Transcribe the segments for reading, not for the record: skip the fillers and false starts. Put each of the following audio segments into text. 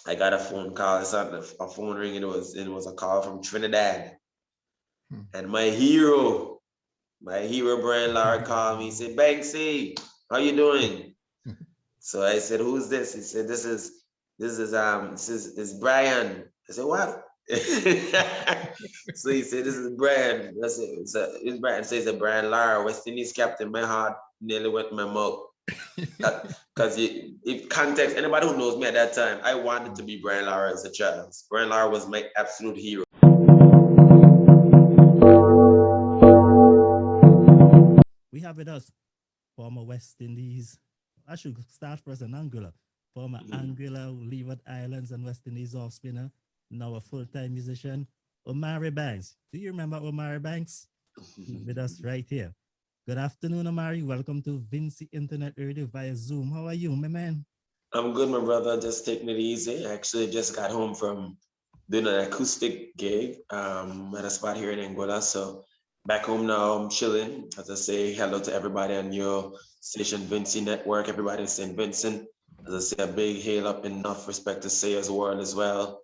I got a phone call. I saw a phone ring. It was a call from Trinidad, and my hero Brian Lara called me. He said, "Banksy, how you doing?" So I said, "Who's this?" He said, "This is Brian." I said, "What?" So he said, "This is Brian." I said, "It's Brian." Says that Brian Lara, West Indies captain. My heart nearly went in my mouth. Because if context, anybody who knows me at that time, I wanted to be Brian Lara as a child. Brian Lara was my absolute hero. We have with us former West Indies. I should start first in Anguilla. Former Mhm. Anguilla, Leeward Islands, and West Indies off spinner. Now a full time musician. Omari Banks. Do you remember Omari Banks? He's with us right here. Good afternoon, Omari. Welcome to Vincy Internet Radio via Zoom. How are you, my man? I'm good, my brother. Just taking it easy. I actually just got home from doing an acoustic gig at a spot here in Angola. So back home now, I'm chilling. As I say hello to everybody on your station, Vincy Network, everybody in St. Vincent. As I say, a big hail up, enough respect to say as world as well.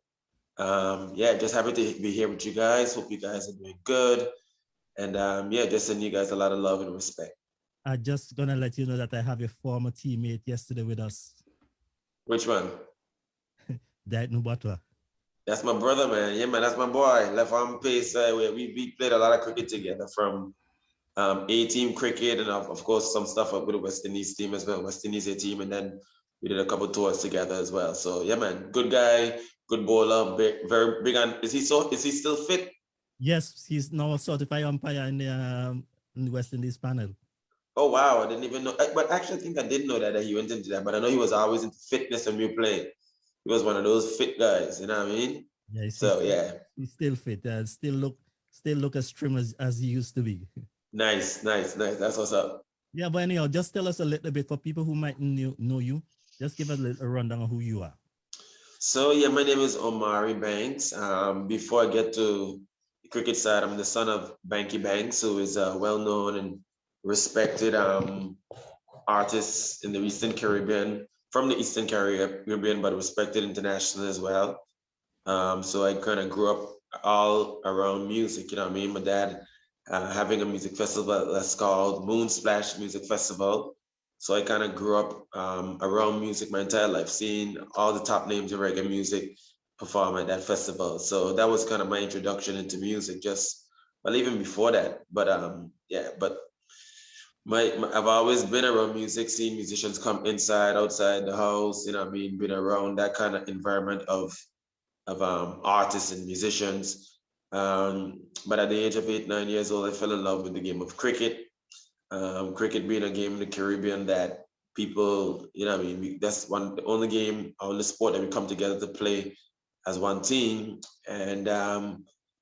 Yeah, just happy to be here with you guys. Hope you guys are doing good. And yeah, just sending you guys a lot of love and respect. I'm just gonna let you know that I have a former teammate yesterday with us, Which one? Diet Butler. That's my brother, man. Yeah, man, that's my boy. Left arm pace. We played a lot of cricket together from A team cricket and of course some stuff up with the West Indies team as well, West Indies A team, and then we did a couple tours together as well. So yeah, man, good guy, good bowler, big, very big on. Is he still fit? Yes, he's now a certified umpire in the West Indies panel. Oh wow, I didn't even know. But actually, I think I did know that he went into that. But I know he was always into fitness and new play. He was one of those fit guys. You know what I mean? Yes, So yeah, he's still fit. Still look as trim as he used to be. nice, nice, nice. That's what's up. Yeah, but anyhow, just tell us a little bit for people who might know you. Just give us a little rundown of who you are. So yeah, my name is Omari Banks. Before I get to the cricket side, I'm the son of Banky Banks, who is a well-known and respected artist in the Eastern Caribbean, from the Eastern Caribbean, but respected internationally as well. So I kind of grew up all around music. You know what I mean? My dad having a music festival that's called Moon Splash Music Festival. So I kind of grew up around music my entire life, seeing all the top names in reggae music perform at that festival. So that was kind of my introduction into music, just well, even before that. But yeah, but I've always been around music, seeing musicians come inside, outside the house. You know what I mean? Been around that kind of environment of artists and musicians. But at the age of 8, 9 years old, I fell in love with the game of cricket. Cricket being a game in the Caribbean that people, you know, what I mean, that's the only game, only sport that we come together to play as one team. And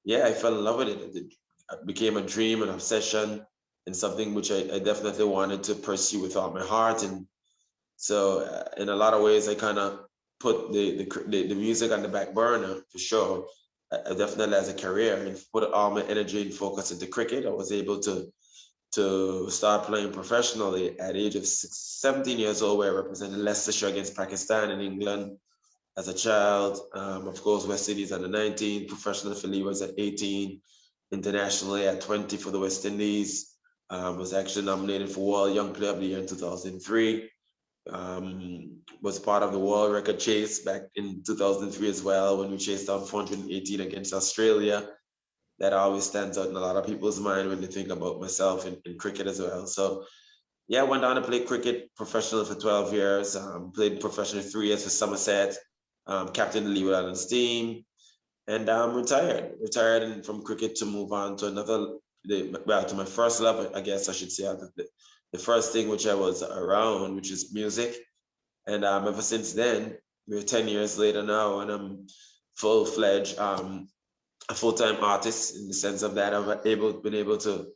yeah, I fell in love with it. It became a dream, an obsession, and something which I definitely wanted to pursue with all my heart. And so, in a lot of ways, I kind of put the music on the back burner for sure. I definitely as a career and put all my energy and focus into cricket. I was able to start playing professionally at the age of 17 years old, where I represented Leicestershire against Pakistan in England as a child. Of course, West Indies under 19, professional for Leeward at 18, internationally at 20 for the West Indies. Was actually nominated for World Young Player of the Year in 2003. Was part of the world record chase back in 2003 as well, when we chased down 418 against Australia. That always stands out in a lot of people's mind when they think about myself in cricket as well. So yeah, I went on to play cricket professionally for 12 years. Played professionally 3 years for Somerset. Captain the Leeward Islands team, and retired. Retired from cricket to move on to to my first love, I guess I should say, the first thing which I was around, which is music. And ever since then, we're 10 years later now, and I'm full fledged a full time artist in the sense of that been able to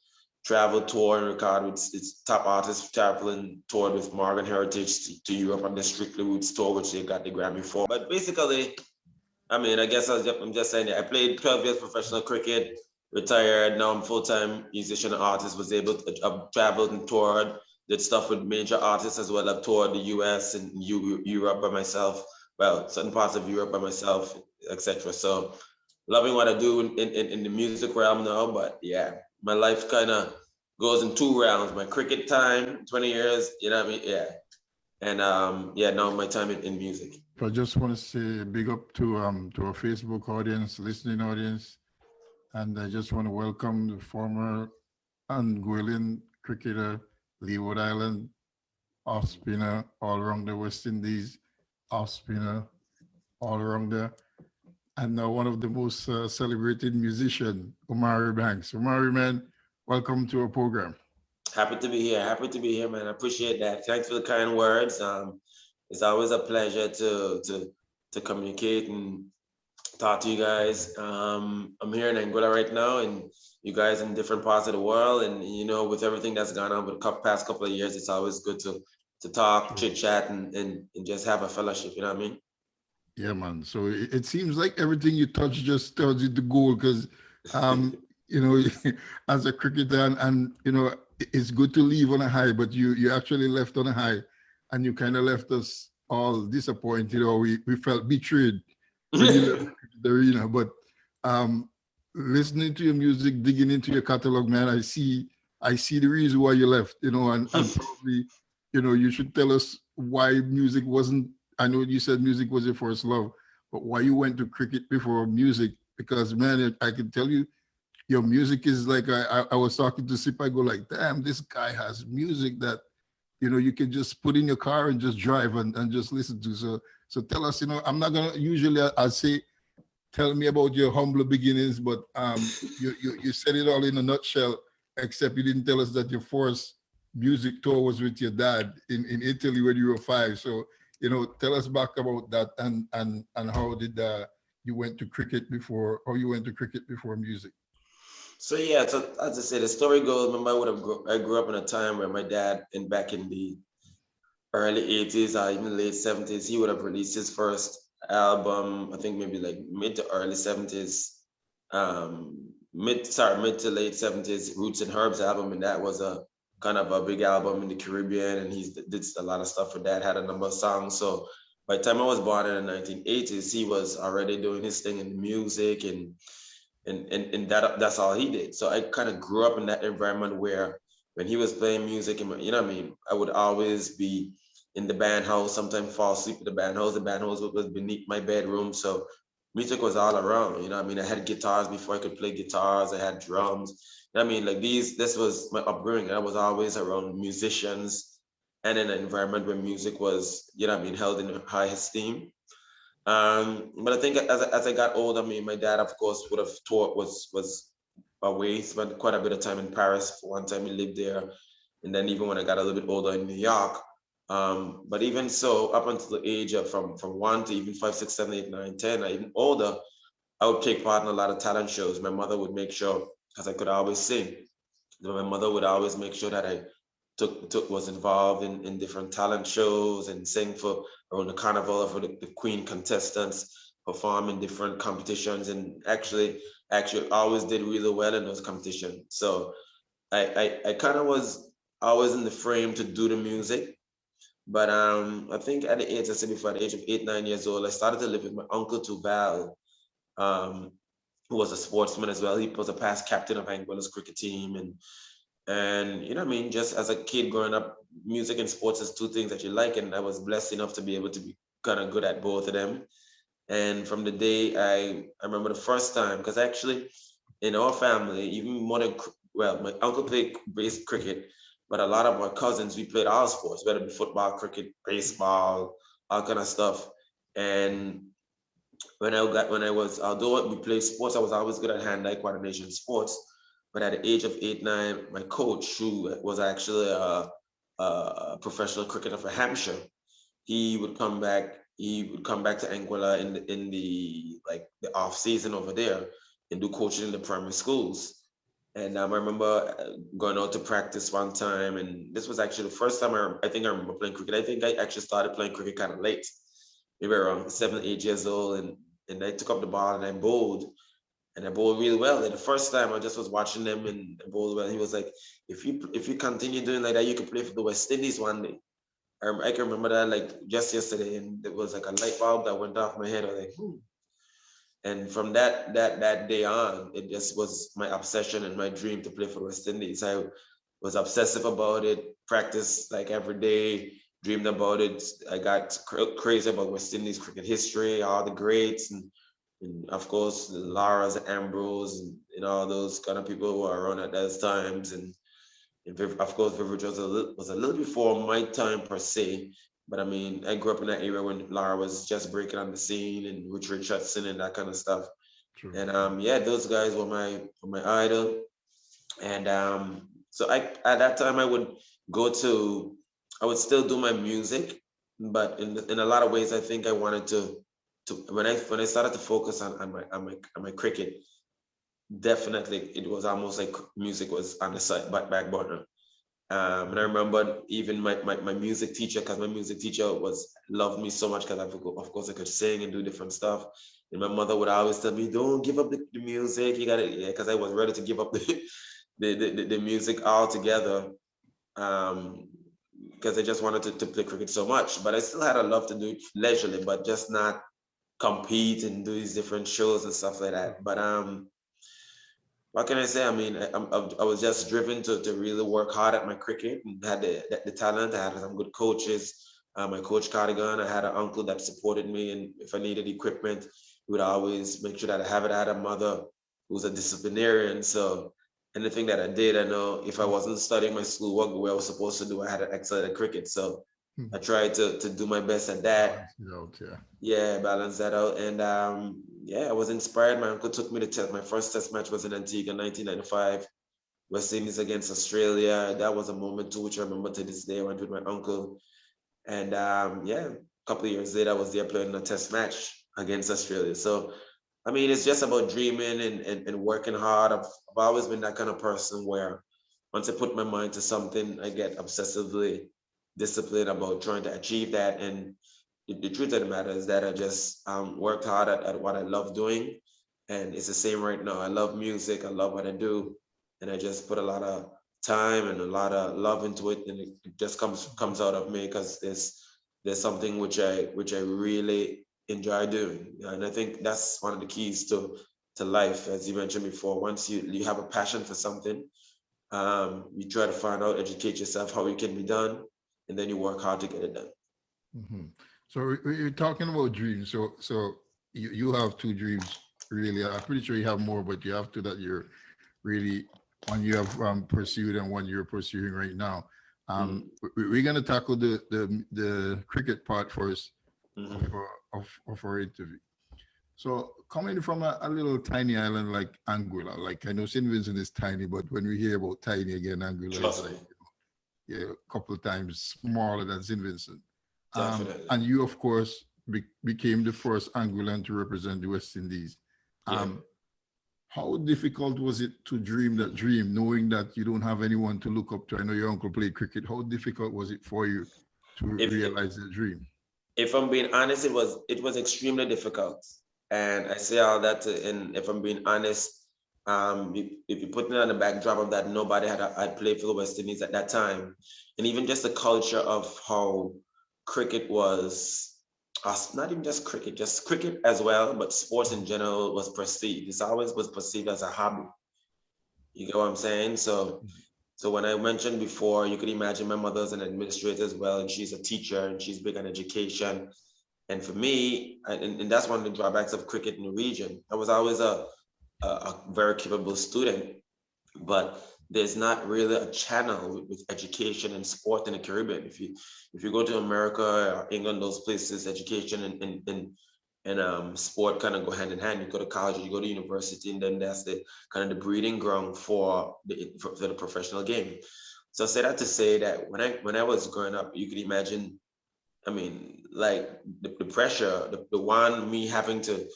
travel, tour, and record with its top artists. Traveling, toured with Morgan Heritage to Europe on the Strictly Roots tour, which they got the Grammy for. But basically, I mean, I guess I'm just saying that I played 12 years professional cricket, retired. Now I'm full time musician and artist. Was able to I've traveled and toured, did stuff with major artists as well. I've toured the U.S. and Europe by myself. well, certain parts of Europe by myself, etc. So loving what I do in the music realm now. But yeah, my life kind of goes in two realms. My cricket time, 20 years, you know what I mean? Yeah. And yeah, now my time in music. I just want to say big up to our Facebook audience, listening audience, and I just want to welcome the former Anguillan cricketer, Leeward Island, off spinner all around the West Indies, off spinner all around there, and now one of the most celebrated musician, Omari Banks. Omari, man, welcome to our program. Happy to be here. Happy to be here, man. I appreciate that. Thanks for the kind words. It's always a pleasure to communicate and talk to you guys. I'm here in Anguilla right now, and you guys in different parts of the world. And you know, with everything that's gone on with the past couple of years, it's always good to talk, chit chat, and just have a fellowship. You know what I mean? Yeah, man. So it seems like everything you touch just turns into gold because, you know, as a cricketer, and you know, it's good to leave on a high, but you actually left on a high, and you kind of left us all disappointed, or we felt betrayed when you left the arena. But listening to your music, digging into your catalog, man, I see the reason why you left, you know, and probably, you know, you should tell us why music wasn't. I know you said music was your first love, but why you went to cricket before music? Because man, I can tell you, your music is like I was talking to Cippy. I go like, damn, this guy has music that, you know, you can just put in your car and just drive and just listen to. So tell us, you know, I'm not gonna usually I say, tell me about your humble beginnings, but you said it all in a nutshell, except you didn't tell us that your first music tour was with your dad in Italy when you were 5. So, you know, tell us back about that and how did you went to cricket before, or you went to cricket before music? So yeah, so as I said, the story goes. Remember, I grew up in a time where my dad, back in the early 80s or even late 70s, he would have released his first album. I think maybe like mid to early 70s, mid to late 70s, Roots and Herbs album, and that was a kind of a big album in the Caribbean, and he did a lot of stuff for that. Had a number of songs. So by the time I was born in the 1980s, he was already doing his thing in music and that's all he did. So I kind of grew up in that environment where when he was playing music, and you know what I mean, I would always be in the band house, sometimes fall asleep at the band house. The band house was beneath my bedroom. So music was all around, you know what I mean? I had guitars before I could play guitars. I had drums. You know what I mean? Like this was my upbringing. I was always around musicians and in an environment where music was, you know what I mean, held in high esteem. But I think as I got older, my dad, of course, would have taught was away, spent quite a bit of time in Paris. For one time, he lived there, and then even when I got a little bit older in New York. But even so, up until the age of from 1 to even 5, 6, 7, 8, 9, 10, or even older, I would take part in a lot of talent shows. My mother would make sure, because I could always sing, my mother would always make sure that I was involved in different talent shows and sang for around the carnival for the queen contestants, perform in different competitions, and actually always did really well in those competitions. So I kind of was always in the frame to do the music. But I think at the age, I said before, at the age of 8, 9 years old, I started to live with my uncle Tuval, um, who was a sportsman as well. He was a past captain of Anguilla's cricket team, and you know what I mean, just as a kid growing up, music and sports is two things that you like, and I was blessed enough to be able to be kind of good at both of them. And from the day I remember the first time, because actually in our family, even more than, well, my uncle played base cricket, but a lot of our cousins, we played all sports, whether it be football, cricket, baseball, all kind of stuff. And although we played sports, I was always good at hand-eye coordination sports. But at the age of 8, 9, my coach, who was actually a professional cricketer for Hampshire, he would come back. He would come back to Anguilla in the like the off season over there and do coaching in the primary schools. And I remember going out to practice one time, and this was actually the first time I think I remember playing cricket. I think I actually started playing cricket kind of late, maybe around 7, 8 years old, and I took up the ball and I bowled. And I bowled really well. And the first time I just was watching them and I bowled well. He was like, if you continue doing like that, you could play for the West Indies one day. I can remember that like just yesterday, and it was like a light bulb that went off my head. I was like, hmm. And from that day on, it just was my obsession and my dream to play for the West Indies. I was obsessive about it, practiced like every day, dreamed about it. I got crazy about West Indies cricket history, all the greats, and of course the Laras, Ambrose, and all those kind of people who were around at those times. And of course, Vivid was a little before my time per se. But I mean, I grew up in that era when Lara was just breaking on the scene and Richard Richardson and that kind of stuff. True. And yeah, those guys were my idol. And so at that time I would I would still do my music, but in a lot of ways I think I wanted to when I started to focus on my cricket, definitely it was almost like music was on the side back burner. And I remember even my music teacher, because my music teacher loved me so much because of course I could sing and do different stuff. And my mother would always tell me, "Don't give up the music. You got it." Yeah, because I was ready to give up the music altogether. Because I just wanted to play cricket so much. But I still had a love to do it leisurely, but just not compete and do these different shows and stuff like that. But what can I say? I mean, I was just driven to really work hard at my cricket and had the talent. I had some good coaches. My coach Cardigan, I had an uncle that supported me, and if I needed equipment, he would always make sure that I have it. I had a mother who was a disciplinarian, so anything that I did, I know if I wasn't studying my schoolwork the way I was supposed to do, I had to excel at cricket. So I tried to do my best at that. Yeah, balance that out. And yeah, I was inspired. My uncle took me to test. My first test match was in Antigua, 1995, West Indies against Australia. That was a moment too, which I remember to this day. I went with my uncle. And yeah, a couple of years later, I was there playing a test match against Australia. So, I mean, it's just about dreaming and working hard. I've always been that kind of person where once I put my mind to something, I get obsessively disciplined about trying to achieve that. And the truth of the matter is that I just worked hard at what I love doing. And it's the same right now. I love music. I love what I do. And I just put a lot of time and a lot of love into it. And it just comes out of me because there's something which I really enjoy doing. And I think that's one of the keys to life, as you mentioned before. Once you have a passion for something, you try to find out, educate yourself how it can be done, and then you work hard to get it done. Mm-hmm. So you're talking about dreams. So you have two dreams, really. I'm pretty sure you have more, but you have two that you're really one you have pursued and one you're pursuing right now. We're going to tackle the cricket part first of our interview. So coming from a little tiny island like Anguilla, like I know St. Vincent is tiny, but when we hear about tiny again, Anguilla is like, a couple of times smaller than St. Vincent. And you, of course, became the first Anguillan to represent the West Indies. How difficult was it to dream that dream, knowing that you don't have anyone to look up to? I know your uncle played cricket. How difficult was it for you to realize that dream? If I'm being honest, it was extremely difficult. And I say all that, and if I'm being honest, if you put me on the backdrop of that, nobody had played for the West Indies at that time. And even just the culture of how cricket was, not even just cricket as well, but sports in general was perceived. This always was perceived as a hobby. You get what I'm saying? So when I mentioned before, you could imagine my mother's an administrator as well, and she's a teacher, and she's big on education. And for me, and that's one of the drawbacks of cricket in the region. I was always a very capable student, but there's not really a channel with education and sport in the Caribbean. If you go to America or England, those places, education and sport kind of go hand in hand. You go to college, you go to university, and then that's the kind of the breeding ground for the professional game. So I say that to say that when I was growing up, you could imagine, I mean, like the pressure, the one me having to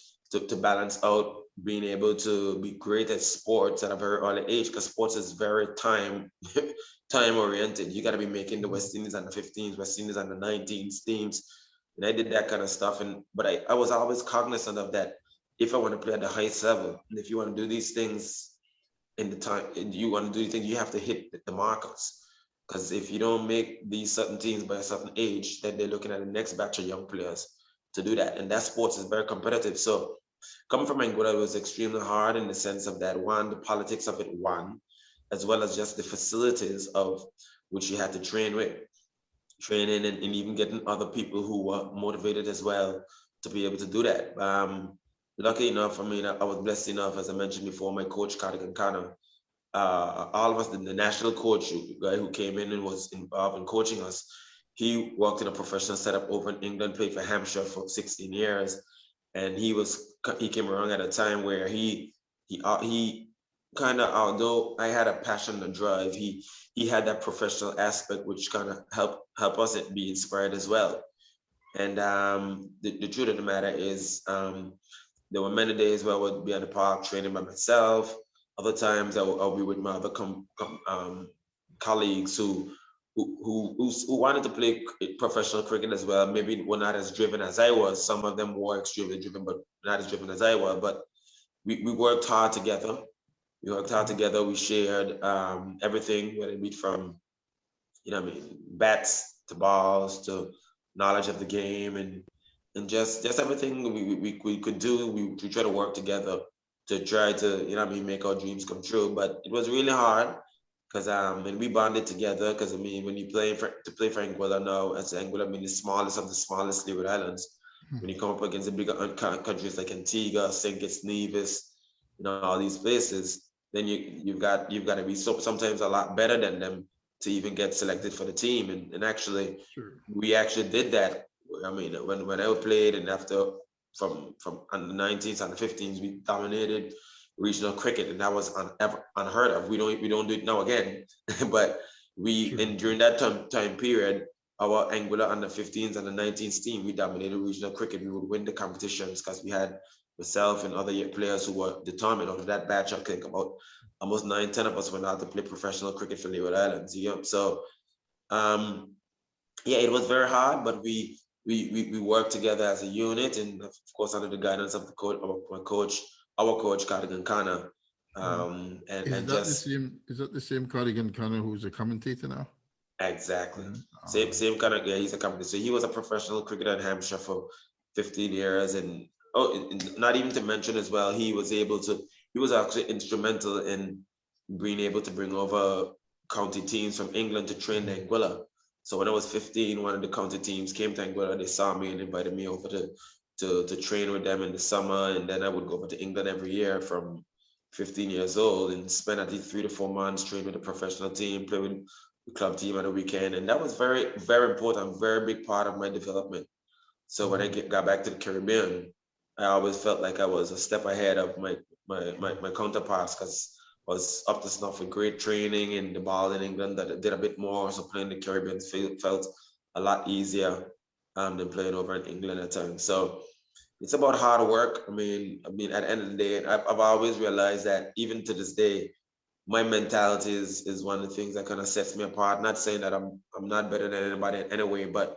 balance out being able to be great at sports at a very early age, because sports is very time oriented. You got to be making the West Indies under 15s, West Indies under 19s teams, and I did that kind of stuff. But I was always cognizant of that. If I want to play at the highest level, and if you want to do these things in the time, you want to do these things, you have to hit the markers. Because if you don't make these certain teams by a certain age, then they're looking at the next batch of young players to do that. And that sports is very competitive. So coming from Anguilla, it was extremely hard in the sense of that, one, the politics of it, one, as well as just the facilities of which you had to train with, training and even getting other people who were motivated as well to be able to do that. Lucky enough, I mean, I was blessed enough, as I mentioned before, my coach, Cardigan Kana, all of us, the national coach, the guy who came in and was involved in coaching us, he worked in a professional setup over in England, played for Hampshire for 16 years. And he came around at a time where he kind of, although I had a passion and drive, he had that professional aspect which kind of help us be inspired as well. And the truth of the matter is, there were many days where I would be at the park training by myself. Other times I'll be with my other colleagues who wanted to play professional cricket as well. Maybe were not as driven as I was. Some of them were extremely driven, but not as driven as I was. But we worked hard together. We shared everything, whether it be from, bats to balls to knowledge of the game and just everything we could do. We try to work together to try to, make our dreams come true. But it was really hard because and we bonded together because when you play for Anguilla now, as Anguilla the smallest of the smallest Leeward Islands, when you come up against the bigger countries like Antigua, St. Kitts, Nevis, all these places, then you've got to be sometimes a lot better than them to even get selected for the team. And actually, we actually did that. When I played, and after from under 19s and the 15s, we dominated regional cricket, and that was unheard of. We don't do it now again, but during that time period, our Anguilla under 15s and the 19s team, we dominated regional cricket. We would win the competitions because we had myself and other players who were determined. Out of that batch, I think about almost 9-10 of us went out to play professional cricket for Leeward Islands. So, it was very hard, but we worked together as a unit, and of course under the guidance of our coach, Cardigan Kana. Is that the same Cardigan Kana who's a commentator now? Exactly. Same kind of, he's a commentator. So he was a professional cricketer in Hampshire for 15 years, and not even to mention as well, he was actually instrumental in being able to bring over county teams from England to train in Anguilla. So when I was 15, one of the county teams came to Anguilla. They saw me and invited me over to train with them in the summer. And then I would go over to England every year from 15 years old and spend at least 3 to 4 months training with a professional team, play with the club team on the weekend. And that was very, very important, very big part of my development. So when I got back to the Caribbean, I always felt like I was a step ahead of my counterparts because I was up to snuff with great training in the ball in England that I did a bit more. So playing the Caribbean felt a lot easier than playing over in England at times. So it's about hard work. At the end of the day, I've always realized that even to this day, my mentality is one of the things that kind of sets me apart. Not saying that I'm not better than anybody anyway, but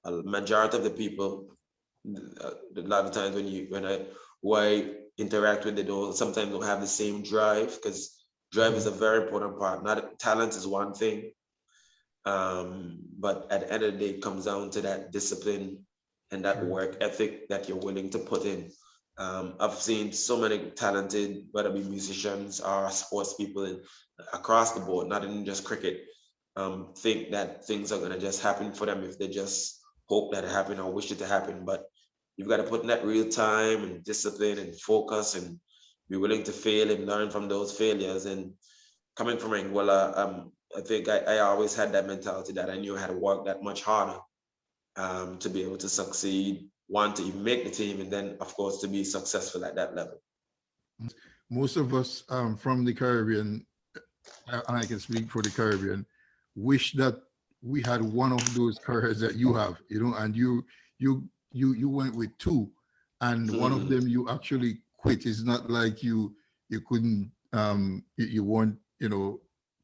a majority of the people, a lot of times who I interact with, they sometimes don't have the same drive, because drive is a very important part. Not talent is one thing, but at the end of the day, it comes down to that discipline and that work ethic that you're willing to put in. I've seen so many talented, whether it be musicians or sports people across the board, not in just cricket, think that things are going to just happen for them if they just hope that it happen or wish it to happen. But you've got to put in that real time and discipline and focus and be willing to fail and learn from those failures. And coming from Anguilla, I think I always had that mentality that I knew I had to work that much harder to be able to succeed, one, to even make the team, and then, of course, to be successful at that level. Most of us from the Caribbean, and I can speak for the Caribbean, wish that we had one of those careers that you have, and you went with two, and one of them you actually quit. It's not like you couldn't, you weren't,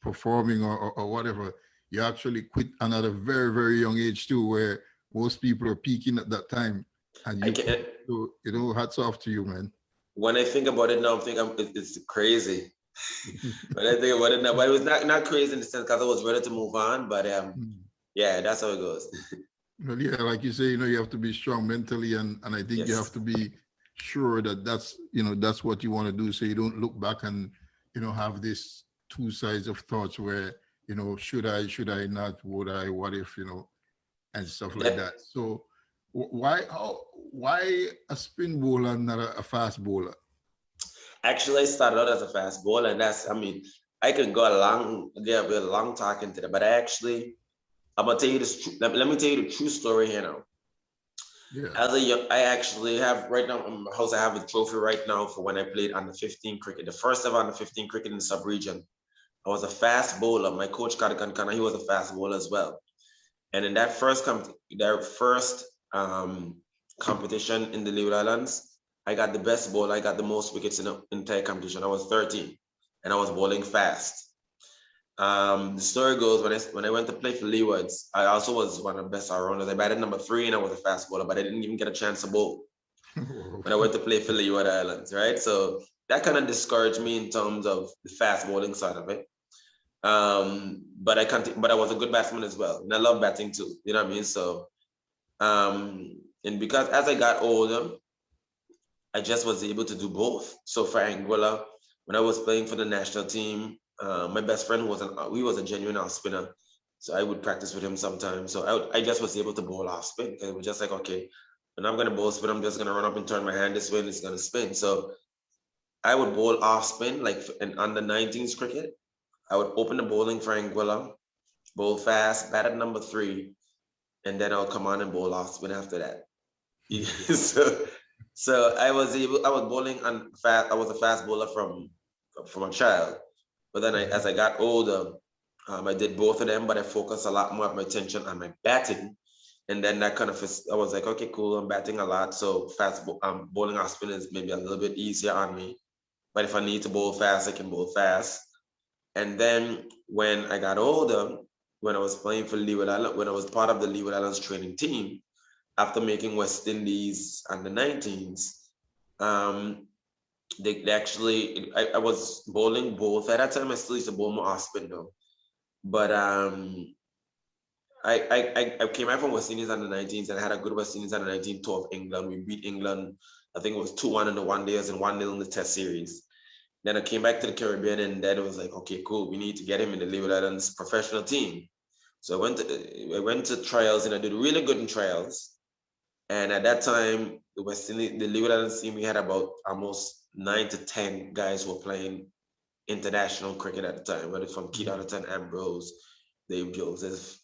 performing or whatever. You actually quit at a very, very young age too, where most people are peaking at that time. And hats off to you, man. When I think about it now, I'm thinking it's crazy. But I think about it now, but it was not crazy in the sense because I was ready to move on. But yeah, that's how it goes. Well, yeah, like you say, you have to be strong mentally, and I think you have to be sure that that's what you want to do, so you don't look back and have this two sides of thoughts where should I not, would I, what if, and stuff like that. So why a spin bowler and not a fast bowler? Actually, I started out as a fast bowler, and I can go a long talk into that, but I'm gonna tell you this. Let me tell you the true story here now. Yeah. As a young, I actually have right now in my house. I have a trophy right now for when I played under 15 cricket, the first ever under 15 cricket in the sub-region. I was a fast bowler. My coach Kankana, he was a fast bowler as well. And in that first competition in the Leeward Islands, I got the best ball. I got the most wickets in the entire competition. I was 13, and I was bowling fast. The story goes when I went to play for Leewards, I also was one of the best all-rounders. I batted number 3, and I was a fast bowler, but I didn't even get a chance to bowl when I went to play for Leeward Islands, right? So that kind of discouraged me in terms of the fast bowling side of it. But I was a good batsman as well, and I love batting too. You know what I mean? So, and because as I got older, I just was able to do both. So for Anguilla, when I was playing for the national team, my best friend was a genuine off spinner. So I would practice with him sometimes. So I just was able to bowl off spin because it was just like, okay, when I'm going to bowl spin, I'm just going to run up and turn my hand this way and it's going to spin. So I would bowl off spin, like in under 19s cricket. I would open the bowling for Anguilla, bowl fast, bat at number 3, and then I'll come on and bowl off spin after that. So I was bowling on fast. I was a fast bowler from a child, but then as I got older, I did both of them, but I focused a lot more of my attention on my batting, and then that kind of I was like, okay, cool, I'm batting a lot, so bowling off spin is maybe a little bit easier on me, but if I need to bowl fast, I can bowl fast. And then when I got older, when I was playing for Leeward Islands, when I was part of the Leeward Islands training team, after making West Indies under 19s, they actually, I was bowling both. At that time, I still used to bowl more off spin though. But I came out from West Indies under 19s and I had a good West Indies under 19 tour of England. We beat England, I think it was 2-1 in the one days and 1-0 in the test series. Then I came back to the Caribbean and then it was like, okay, cool. We need to get him in the Leeward Islands professional team. So I went to trials and I did really good in trials. And at that time, the Leeward Islands team, we had about almost 9 to 10 guys who were playing international cricket at the time, whether from Keith Atherton, Ambrose, Dave Joseph,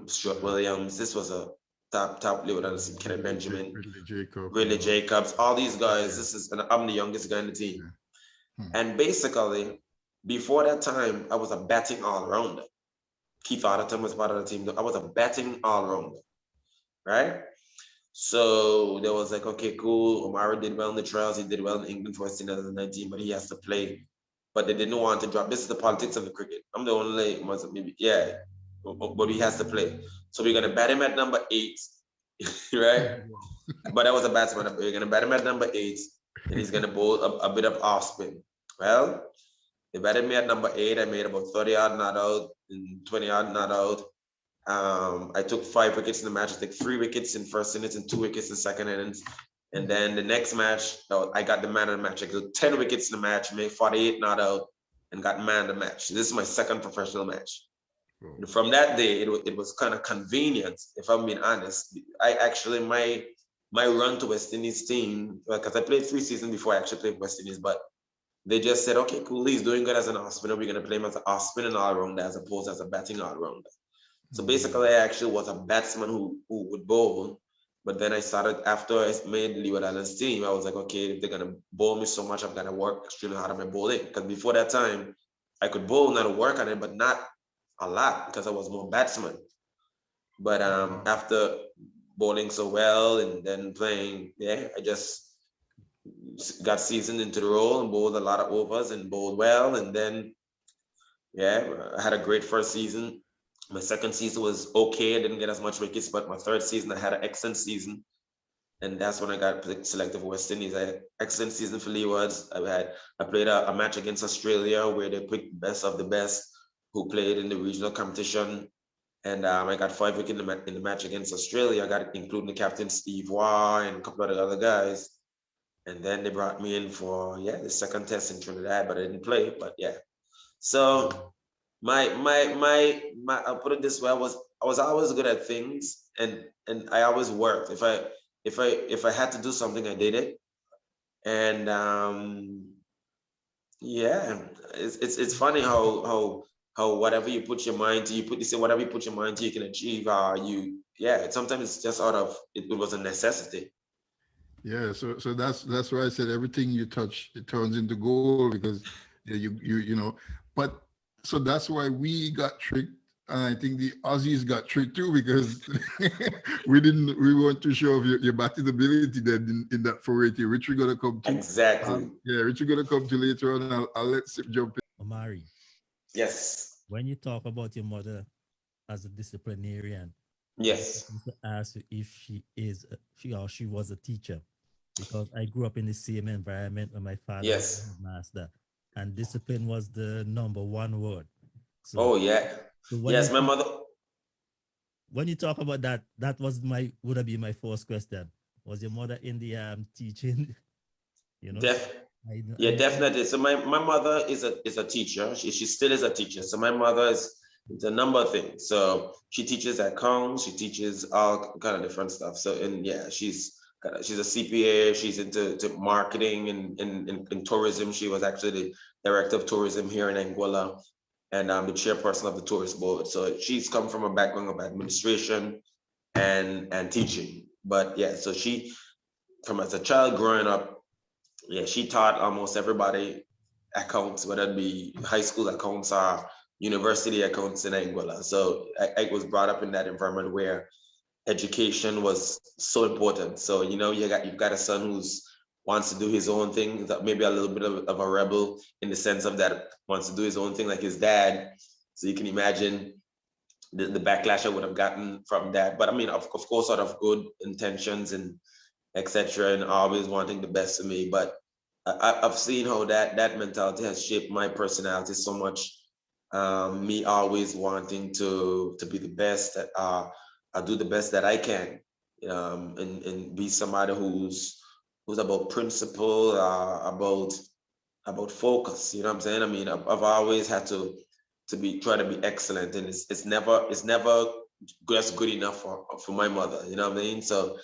Stuart Williams. This was a top Leeward Islands team, Kenneth Benjamin, Ridley Jacobs, all these guys. I'm the youngest guy in the team. And basically, before that time, I was a batting all-rounder. Keith Atherton was part of the team. I was a batting all-rounder, right? So there was like, okay, cool. Omari did well in the trials. He did well in England for 2019, but he has to play. But they didn't want to drop. This is the politics of the cricket. I'm the only one, but he has to play. So we're gonna bat him at number 8, right? But I was a batsman. We're gonna bat him at number 8, and he's gonna bowl a bit of off spin. Well, they batted me at number 8. I made about 30 odd not out and 20 odd not out. I took 5 wickets in the match. I took 3 wickets in first innings and 2 wickets in second innings. And then the next match, I got the man of the match. I got 10 wickets in the match, made 48 not out, and got man of the match. This is my second professional match. And from that day, it was kind of convenient, if I'm being honest. I actually, my run to West Indies team, because I played 3 seasons before I actually played West Indies, but they just said, okay, cool, he's doing good as an off spinner. We're going to play him as an off spinner all-rounder as opposed as a batting all-rounder. So basically, I actually was a batsman who would bowl. But then I started, after I made Leeward Islands team, I was like, okay, if they're going to bowl me so much, I'm going to work extremely hard on my bowling. Because before that time, I could bowl, not work on it, but not a lot because I was more batsman. But after bowling so well and then playing, I just got seasoned into the role and bowled a lot of overs and bowled well. And then, I had a great first season. My second season was okay. I didn't get as much wickets, but my third season, I had an excellent season. and that's when I got selected for West Indies. I had excellent season for Leewards. I played a match against Australia where they picked the best of the best who played in the regional competition. And I got 5 wickets in the match against Australia. I got including the captain Steve Waugh and a couple of the other guys. And then they brought me in for the second test in Trinidad, but I didn't play. But yeah, so my I'll put it this way: I was always good at things, and I always worked. If I had to do something, I did it. And it's funny how whatever you put your mind to, whatever you put your mind to, you can achieve. Sometimes it's just out of it was a necessity. Yeah, so that's why I said everything you touch, it turns into gold, because you know. But so that's why we got tricked, and I think the Aussies got tricked too, because we weren't too sure of your batting ability then in that 480, which we're gonna come to. Exactly. Which we're gonna come to later on. I'll let Sip jump in. Omari. Yes. When you talk about your mother as a disciplinarian, yes, I to ask you if she was a teacher, because I grew up in the same environment where my father was a master, and discipline was the number one word. So, yes, my mother. When you talk about that, that would have been my first question. Was your mother in the teaching? You know. Definitely. So my mother is a teacher. She still is a teacher. So my mother is a number of things. So she teaches accounts. She teaches all kind of different stuff. So she's a CPA. She's into marketing and tourism. She was actually the director of tourism here in Anguilla, and the chairperson of the tourist board. So she's come from a background of administration and teaching. But so she, from as a child growing up, she taught almost everybody accounts, whether it be high school accounts or university accounts in Anguilla. So I was brought up in that environment where education was so important. So you've got a son who's wants to do his own thing, that maybe a little bit of a rebel in the sense of that wants to do his own thing like his dad. So you can imagine the backlash I would have gotten from that. But I mean, of course, out of good intentions and etc., and always wanting the best of me. But I've seen how that mentality has shaped my personality so much. Me always wanting to be the best. I'll do the best that I can, and be somebody who's about principle, about focus. You know what I'm saying? I mean, I've always had to try to be excellent, and it's never just good enough for my mother. You know what I mean? So.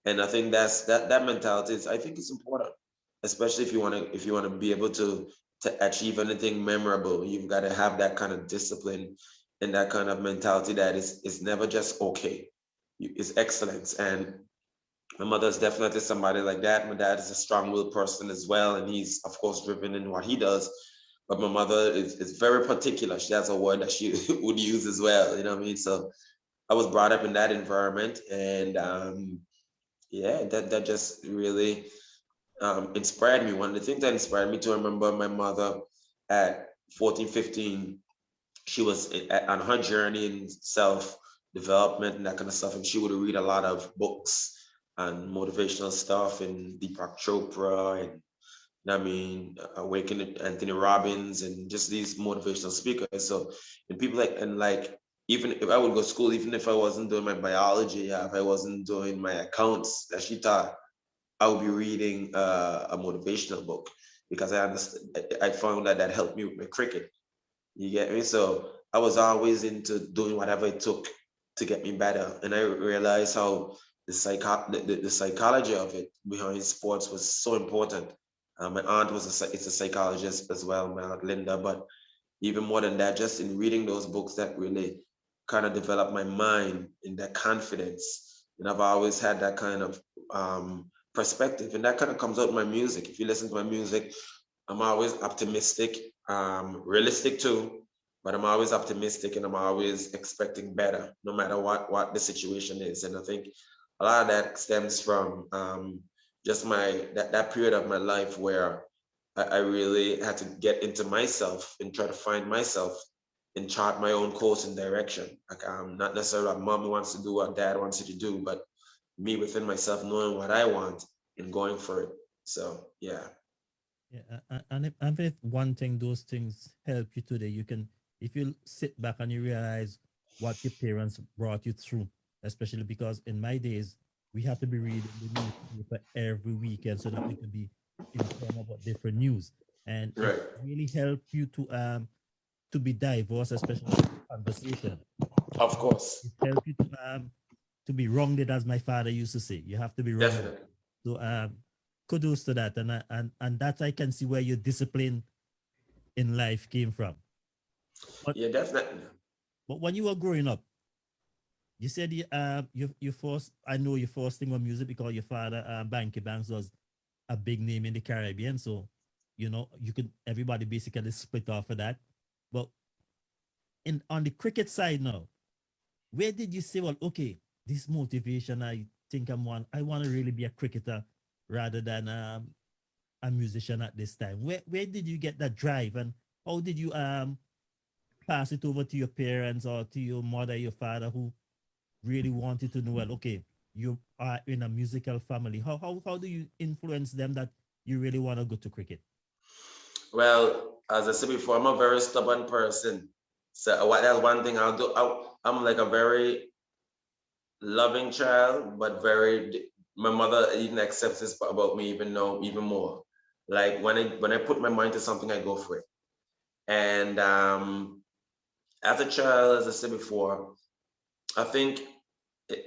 And I think that mentality I think it's important, especially if you want to be able to achieve anything memorable. You've got to have that kind of discipline and that kind of mentality that is never just okay. It's excellence. And my mother is definitely somebody like that. My dad is a strong-willed person as well, and he's of course driven in what he does. But my mother is very particular. She has a word that she would use as well. You know what I mean? So I was brought up in that environment, and that just really inspired me. One of the things that inspired me to remember my mother at 14, 15, she was on her journey in self-development and that kind of stuff. And she would read a lot of books and motivational stuff, and Deepak Chopra, and Awaken Anthony Robbins, and just these motivational speakers. So, and people even if I would go to school, even if I wasn't doing my biology, if I wasn't doing my accounts that she taught, I would be reading a motivational book, because I found that helped me with my cricket. You get me? So I was always into doing whatever it took to get me better. And I realized how the psychology of it behind sports was so important. My aunt is a psychologist as well, my aunt Linda, but even more than that, just in reading those books, that really kind of developed my mind in that confidence. And I've always had that kind of perspective, and that kind of comes out in my music. If you listen to my music, I'm always optimistic, realistic too, but I'm always optimistic, and I'm always expecting better, no matter what the situation is. And I think a lot of that stems from just that period of my life where I really had to get into myself and try to find myself and chart my own course and direction. Like, not necessarily what mom wants to do, what dad wants you to do, but me within myself knowing what I want and going for it. So yeah. Yeah, and if one thing, those things help you today, you can, if you sit back and you realize what your parents brought you through, especially because in my days, we had to be reading the newspaper every weekend so that we could be informed about different news. And it Right. really helped you to be diverse, especially conversation. Of course. It helped you to be rounded, as my father used to say. You have to be rounded. Definitely. So kudos to that, and that I can see where your discipline in life came from. But Yeah, definitely. when you were growing up, you said you first, I know your first thing was music because your father Banky Banks was a big name in the Caribbean, so you know you could, everybody basically split off of that. But in on the cricket side now, where did you say, well, okay, this motivation, I think I want to really be a cricketer rather than a musician at this time? Where did you get that drive, and how did you pass it over to your parents or to your mother, your father, who really wanted to know, well, okay, you are in a musical family. How do you influence them that you really want to go to cricket? Well, as I said before, I'm a very stubborn person. So what that's one thing I'll do. I'm like a very loving child, but very. My mother even accepts this about me, even know even more. Like when I put my mind to something, I go for it. And as a child, as I said before, I think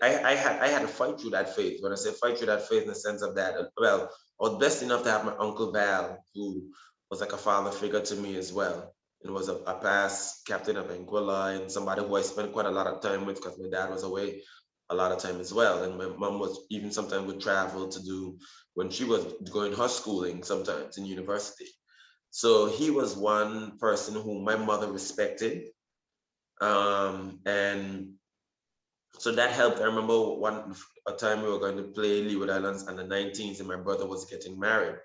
I had to fight through that phase. When I say fight through that phase, in the sense of that, well, I was blessed enough to have my uncle Val, who was like a father figure to me as well, and was a past captain of Anguilla and somebody who I spent quite a lot of time with because my dad was away a lot of time as well, and my mom was even sometimes would travel to do when she was going her schooling sometimes in university. So he was one person who my mother respected, and so that helped. I remember a time we were going to play Leeward Islands under 19s, and my brother was getting married,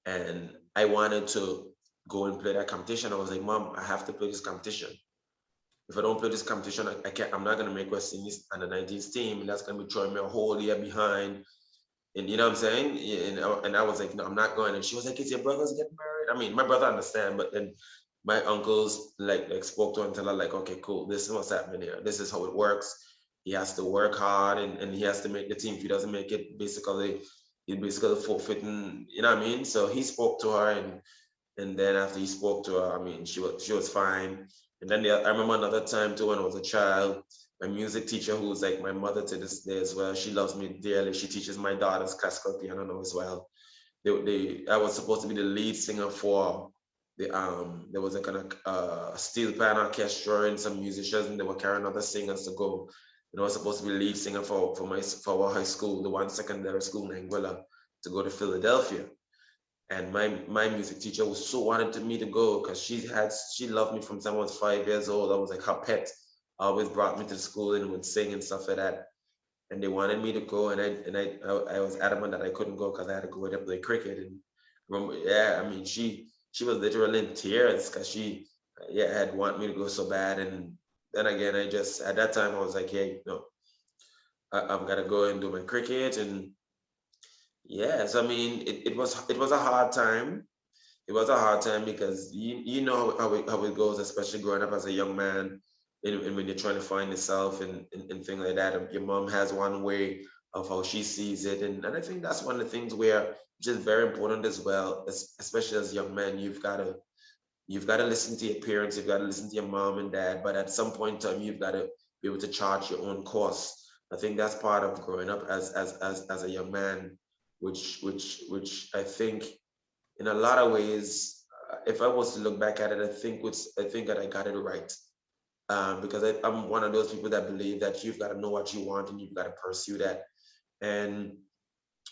and I wanted to go and play that competition. I was like, Mom, I have to play this competition. If I don't play this competition, I can't. I'm not going to make West Indies under 19s team, and that's going to be throwing me a whole year behind. And you know what I'm saying? And I was like, no, I'm not going. And she was like, is your brother's getting married? I mean, my brother understand, but then my uncles like spoke to her and tell her like, okay, cool. This is what's happening here. This is how it works. He has to work hard and he has to make the team. If he doesn't make it, basically, he's basically forfeiting. You know what I mean? So he spoke to her, and then after he spoke to her, I mean, she was fine. And then I remember another time too when I was a child. My music teacher, who's like my mother to this day as well, she loves me dearly. She teaches my daughters classical piano now as well. I was supposed to be the lead singer for there was a kind of steel pan orchestra and some musicians, and they were carrying other singers to go. And I was supposed to be lead singer for our high school, the one secondary school in Anguilla, to go to Philadelphia. And my music teacher was so wanted to me to go because she loved me from the time I was 5 years old. I was like her pet. Always brought me to school and would sing and stuff like that. And they wanted me to go, and I was adamant that I couldn't go because I had to go to play cricket. And yeah, I mean she was literally in tears because she had want me to go so bad. And then again, I just at that time I was like, hey, no, I'm gonna go and do my cricket. And yes, I mean it was a hard time. It was a hard time because you know how it goes, especially growing up as a young man, and when you're trying to find yourself and things like that. Your mom has one way of how she sees it, and I think that's one of the things where which is very important as well, especially as young men. You've got to listen to your parents, you've got to listen to your mom and dad, but at some point in time, you've got to be able to chart your own course. I think that's part of growing up as a young man, which I think in a lot of ways, if I was to look back at it, I think that I got it right. Because I'm one of those people that believe that you've got to know what you want and you've got to pursue that. And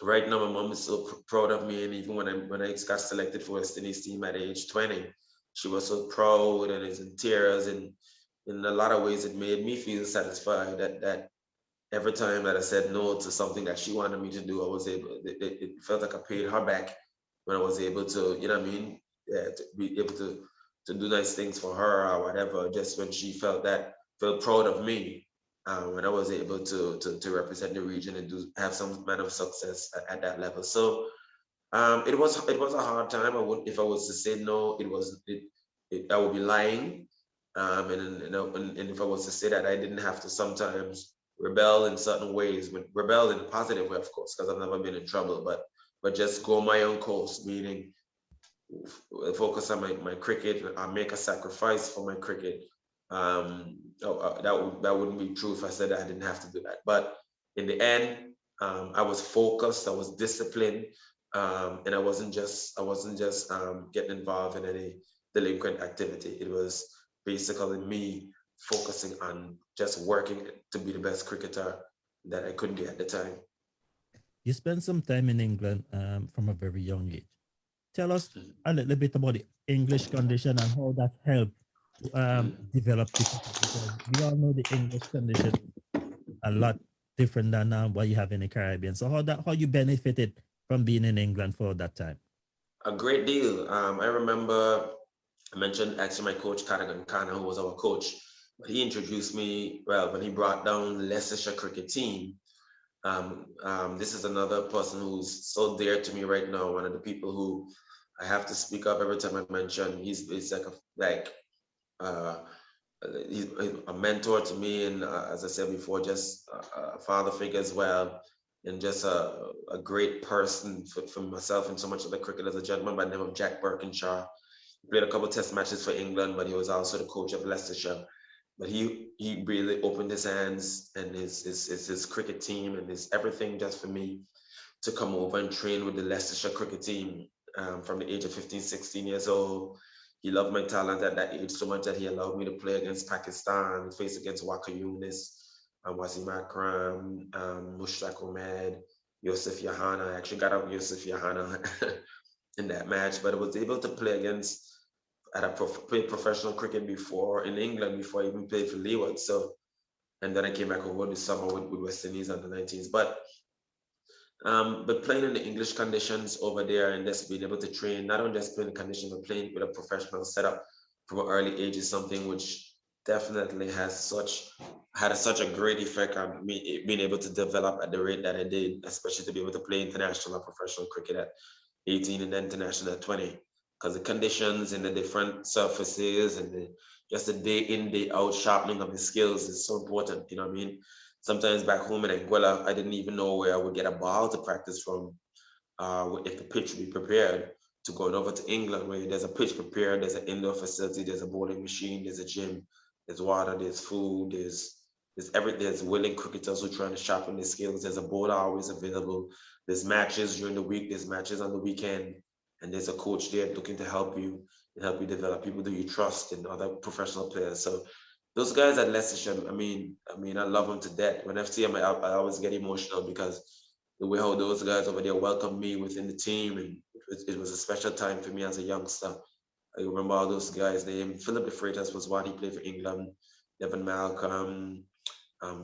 right now, my mom is so proud of me. And even when I got selected for West Indies team at age 20, she was so proud and is in tears. And in a lot of ways, it made me feel satisfied that every time that I said no to something that she wanted me to do, I was able. It felt like I paid her back when I was able to, you know what I mean, to be able to do nice things for her or whatever. Just when she felt proud of me. when I was able to represent the region and have some amount of success at that level. So it was a hard time. I would, if I was to say no, I would be lying. And if I was to say that I didn't have to sometimes rebel in certain ways, but rebel in a positive way, of course, because I've never been in trouble, but just go my own course, meaning focus on my cricket. I make a sacrifice for my cricket. That wouldn't be true if I said I didn't have to do that. But in the end, I was focused. I was disciplined, and I wasn't just getting involved in any delinquent activity. It was basically me focusing on just working to be the best cricketer that I could be at the time. You spent some time in England from a very young age. Tell us a little bit about the English condition and how that helped develop the cricket, because we all know the English condition a lot different than what you have in the Caribbean. So how you benefited from being in England for that time? A great deal. I remember I mentioned actually my coach Cadigan Khanna, who was our coach. He introduced me, well, when he brought down the Leicestershire cricket team. This is another person who's so dear to me right now. One of the people who I have to speak up every time I mention. He's uh, he's a mentor to me, and as I said before, just a father figure as well, and just a great person for myself and so much of the cricket. As a gentleman by the name of Jack Burke. He played a couple of test matches for England, but he was also the coach of Leicestershire. But he really opened his hands and his cricket team and his everything just for me to come over and train with the Leicestershire cricket team from the age of 15, 16 years old. He loved my talent at that age so much that he allowed me to play against Pakistan, face against Waka Yunis, Wasim Akram, Mushtaq Ahmed, Yusuf Yahana. I actually got up Yusuf Yahana in that match, but I was able to play against. Played professional cricket before in England before I even played for Leeward. So, and then I came back over this summer with West Indies under 19s. But playing in the English conditions over there and just being able to train, not only just playing the conditions, but playing with a professional setup from an early age is something which definitely had such a great effect on me being able to develop at the rate that I did, especially to be able to play international or professional cricket at 18 and then international at 20. Because the conditions and the different surfaces and just the day in, day out sharpening of the skills is so important. You know what I mean? Sometimes back home in Anguilla, I didn't even know where I would get a ball to practice from if the pitch would be prepared, to going over to England where there's a pitch prepared, there's an indoor facility, there's a bowling machine, there's a gym, there's water, there's food, there's willing cricketers who are trying to sharpen their skills. There's a bowler always available. There's matches during the week, there's matches on the weekend, and there's a coach there looking to help you and help you develop people that you trust and other professional players. So those guys at Leicestershire, I mean, I love them to death. When I see them, I always get emotional because the way how those guys over there welcomed me within the team, and it was a special time for me as a youngster. I remember all those guys' names. Philip de Freitas was one, he played for England. Devon Malcolm,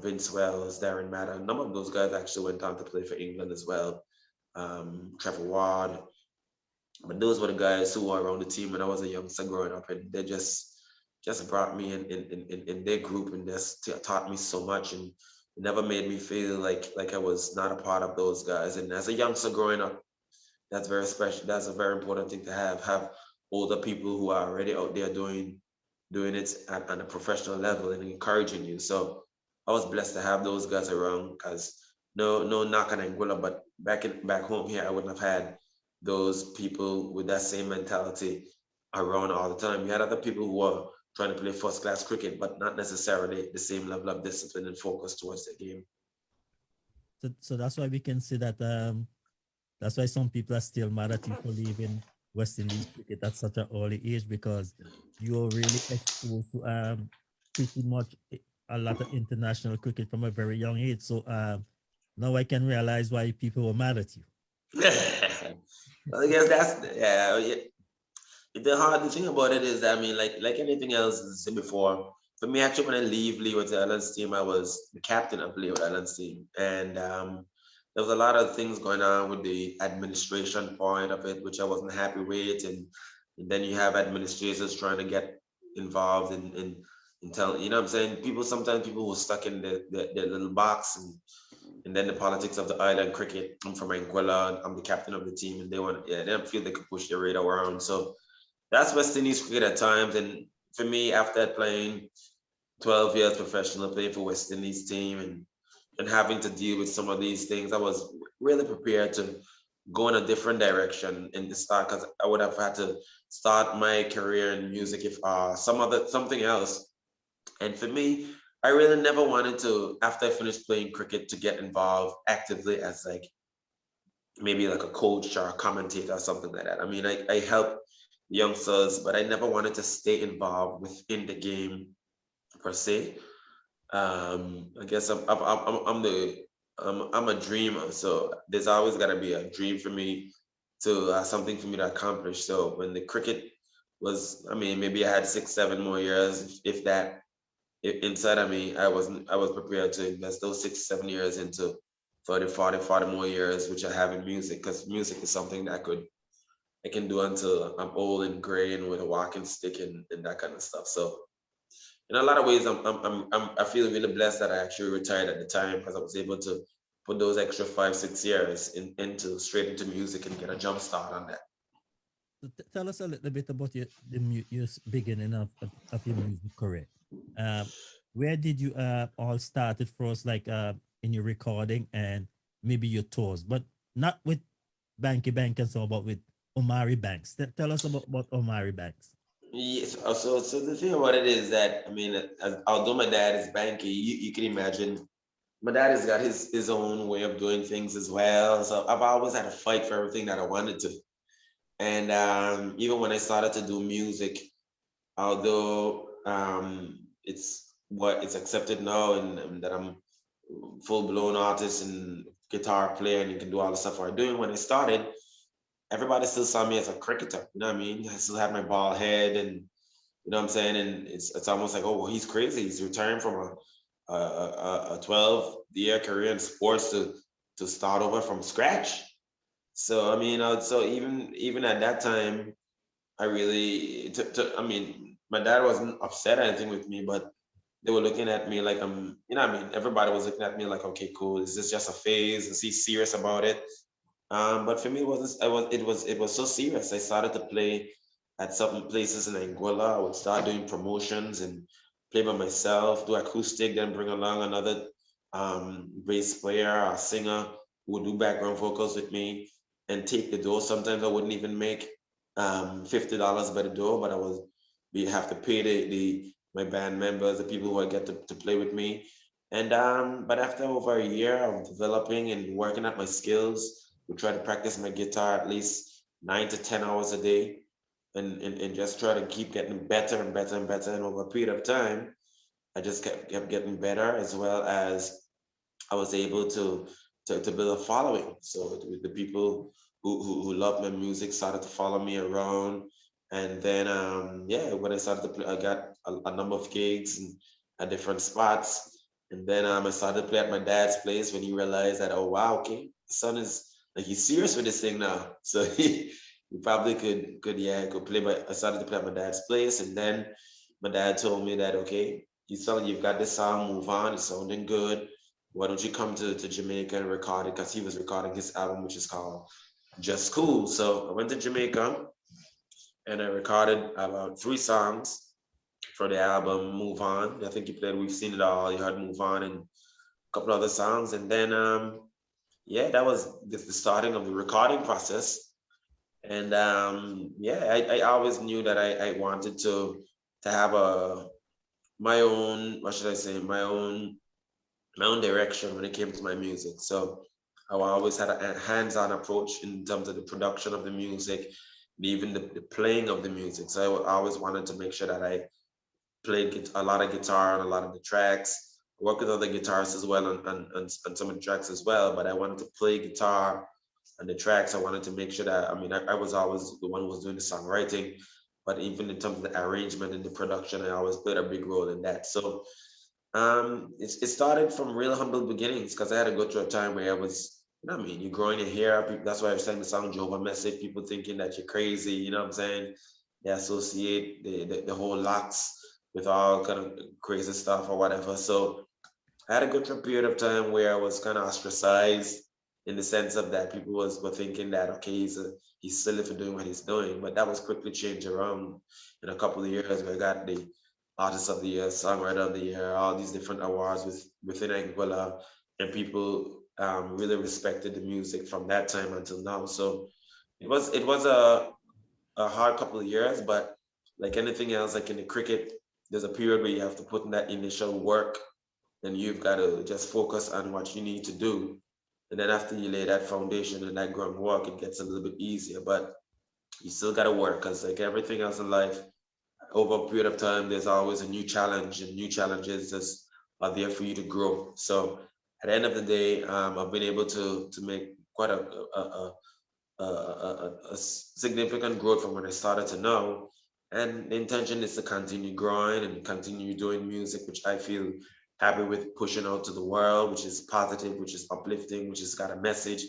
Vince Wells, Darren Matter. A number of those guys actually went on to play for England as well. Trevor Ward. But those were the guys who were around the team when I was a youngster growing up, and they just brought me in their group and just taught me so much, and it never made me feel like I was not a part of those guys. And as a youngster growing up, that's very special. That's a very important thing to have older people who are already out there doing it at a professional level and encouraging you. So I was blessed to have those guys around, because no knock on Anguilla, but back home here, I wouldn't have had those people with that same mentality around all the time. You had other people who were trying to play first class cricket, but not necessarily the same level of discipline and focus towards the game. So that's why we can see that that's why some people are still mad at you for leaving West Indies cricket at such an early age, because you're really exposed to pretty much a lot of international cricket from a very young age. So now I can realize why people were mad at you. Well, I guess that's the hard thing about it is that, I mean, like anything else, as I said before, for me, actually, when I leave Leeward Islands team, I was the captain of Leeward Islands team, and there was a lot of things going on with the administration point of it, which I wasn't happy with, and then you have administrators trying to get involved in tell, you know what I'm saying? Sometimes people were stuck in their little box, and then the politics of the island cricket. I'm from Anguilla, I'm the captain of the team, and they don't feel they could push their radar around. So that's West Indies cricket at times. And for me, after playing 12 years professional, playing for West Indies team, and having to deal with some of these things, I was really prepared to go in a different direction in the start, because I would have had to start my career in music if something else. And for me, I really never wanted to, after I finished playing cricket, to get involved actively as like maybe like a coach or a commentator or something like that. I mean, I help youngsters, but I never wanted to stay involved within the game per se. I guess I'm a dreamer, so there's always got to be a dream for me to something for me to accomplish. So when the cricket was, I mean, maybe I had 6, 7 more years, if that, inside of me, I was prepared to invest those 6, 7 years into 30, 40 more years, which I have in music, because music is something that I can do until I'm old and gray and with a walking stick and that kind of stuff. So in a lot of ways, I feel really blessed that I actually retired at the time, because I was able to put those extra 5, 6 years into straight into music and get a jump start on that. So tell us a little bit about your beginning of your music career. Um, where did you all started first, like in your recording and maybe your tours, but not with Banky Bank and so, but with Omari Banks. Tell us about Omari Banks. Yes. So the thing about it is that, I mean, although my dad is banky, you can imagine my dad has got his own way of doing things as well. So I've always had to fight for everything that I wanted to. And even when I started to do music, although it's accepted now, and that I'm full blown artist and guitar player and you can do all the stuff I'm doing. When I started, everybody still saw me as a cricketer. You know what I mean? I still had my bald head, and you know what I'm saying. And it's almost like, oh, well, he's crazy. He's retiring from a 12-year career in sports to start over from scratch. So I mean, so even at that time, I really, I mean, my dad wasn't upset or anything with me, but they were looking at me like I'm, you know what I mean? Everybody was looking at me like, okay, cool. Is this just a phase? Is he serious about it? But for me, it wasn't. It was so serious. I started to play at certain places in Anguilla. I would start doing promotions and play by myself, do acoustic, then bring along another bass player or singer who would do background vocals with me and take the door. Sometimes I wouldn't even make $50 by the door, but we have to pay the my band members, the people who I get to play with me. And but after over a year of developing and working at my skills, we try to practice my guitar at least 9 to 10 hours a day, and just try to keep getting better and better and better. And over a period of time, I just kept getting better, as well as I was able to build a following. So the people who love my music started to follow me around. And then yeah, when I started to play, I got a number of gigs and at different spots. And then I started to play at my dad's place when he realized that, oh wow, okay, son is like, he's serious with this thing now. So he probably could play. But I started to play at my dad's place, and then my dad told me that, okay, you've got this song, Move On, it's sounding good. Why don't you come to Jamaica and record it? Because he was recording his album, which is called Just Cool. So I went to Jamaica and I recorded about 3 songs for the album Move On. I think you played We've Seen It All. You heard Move On and a couple other songs. And then, yeah, that was the starting of the recording process. And yeah, I always knew that I wanted to have my own, what should I say, my own direction when it came to my music. So I always had a hands-on approach in terms of the production of the music, even the playing of the music. So I always wanted to make sure that I played a lot of guitar on a lot of the tracks, work with other guitarists as well on some of the tracks as well. But I wanted to play guitar on the tracks. I wanted to make sure that, I mean, I was always the one who was doing the songwriting, but even in terms of the arrangement and the production, I always played a big role in that. So it started from real humble beginnings, because I had to go through a time where I was, you know what I mean, you're growing your hair. That's why I was saying the song Jehovah Message, people thinking that you're crazy, you know what I'm saying? They associate the whole locks with all kind of crazy stuff or whatever. So I had a good period of time where I was kind of ostracized in the sense of that people were thinking that okay, he's silly for doing what he's doing, but that was quickly changed around in a couple of years where I got the Artist of the Year, Songwriter of the Year, all these different awards within Anguilla, and people really respected the music from that time until now. So it was a hard couple of years, but like anything else, like in the cricket, there's a period where you have to put in that initial work, and you've got to just focus on what you need to do. And then after you lay that foundation and that groundwork, it gets a little bit easier. But you still got to work because, like everything else in life, over a period of time, there's always a new challenge, and new challenges just are there for you to grow. So at the end of the day, I've been able to make quite a significant growth from when I started to now. And the intention is to continue growing and continue doing music, which I feel happy with pushing out to the world, which is positive, which is uplifting, which has got a message,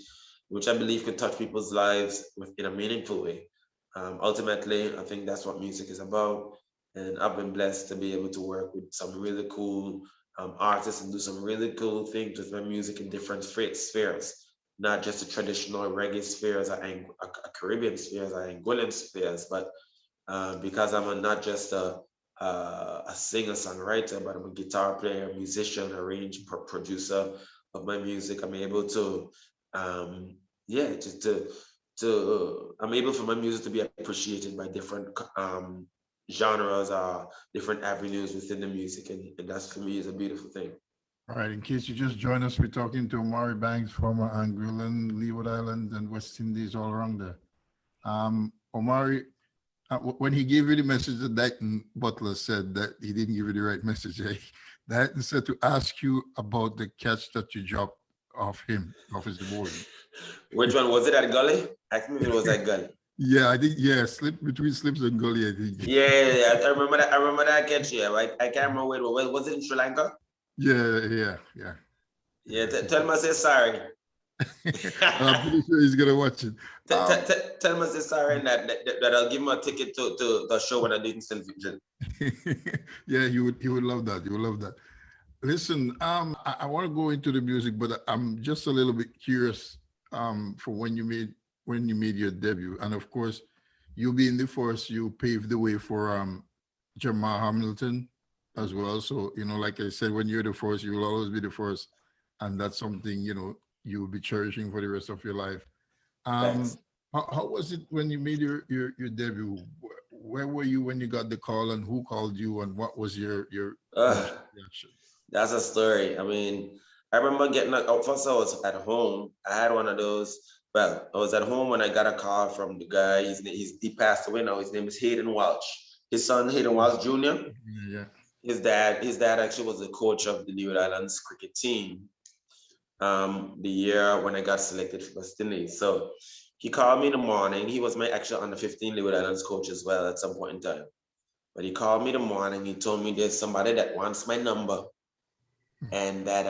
which I believe could touch people's lives in a meaningful way. Ultimately, I think that's what music is about. And I've been blessed to be able to work with some really cool artists and do some really cool things with my music in different spheres, not just the traditional reggae spheres or Caribbean spheres or Anguillan spheres, but because I'm not just a singer songwriter, but I'm a guitar player, musician, arranger, producer of my music. I'm able to, just I'm able for my music to be appreciated by different genres or different avenues within the music, and that's for me is a beautiful thing. All right, in case you just joined us, we're talking to Omari Banks, former Anguillan, Leeward Islands, and West Indies, all around there. Omari, when he gave you the message that Dyton Butler said that he didn't give you the right message, Dyton said to ask you about the catch that you dropped off his bowling. Which one was it, at Gully? I think it was at Gully. Yeah, I think, slip between slips and gully, I think. Yeah, I remember that. I remember that catch. Yeah, right. I can't remember where it was. Was it in Sri Lanka? Yeah. Yeah, tell him I say sorry. I'm pretty sure he's gonna watch it. Tell him I say sorry, and that I'll give him a ticket to the show when I didn't send vision. Yeah, he would love that. He would love that. Listen, I want to go into the music, but I'm just a little bit curious for when you made your debut, and of course, you being the first, you paved the way for Jamal Hamilton as well. So like I said, when you're the first, you will always be the first, and that's something you will be cherishing for the rest of your life. How was it when you made your debut? Where were you when you got the call, and who called you, and what was your reaction? That's a story. I mean, I remember getting first I was at home. I had one of those. Well, I was at home when I got a call from the guy. He passed away now. His name is Hayden Walsh. His son, Hayden Walsh Jr. Yeah. His dad actually was the coach of the Leeward Islands cricket team. The year when I got selected for West Indies. So he called me in the morning. He was my actual under 15 Leeward Islands coach as well at some point in time. But he called me in the morning. He told me there's somebody that wants my number, and that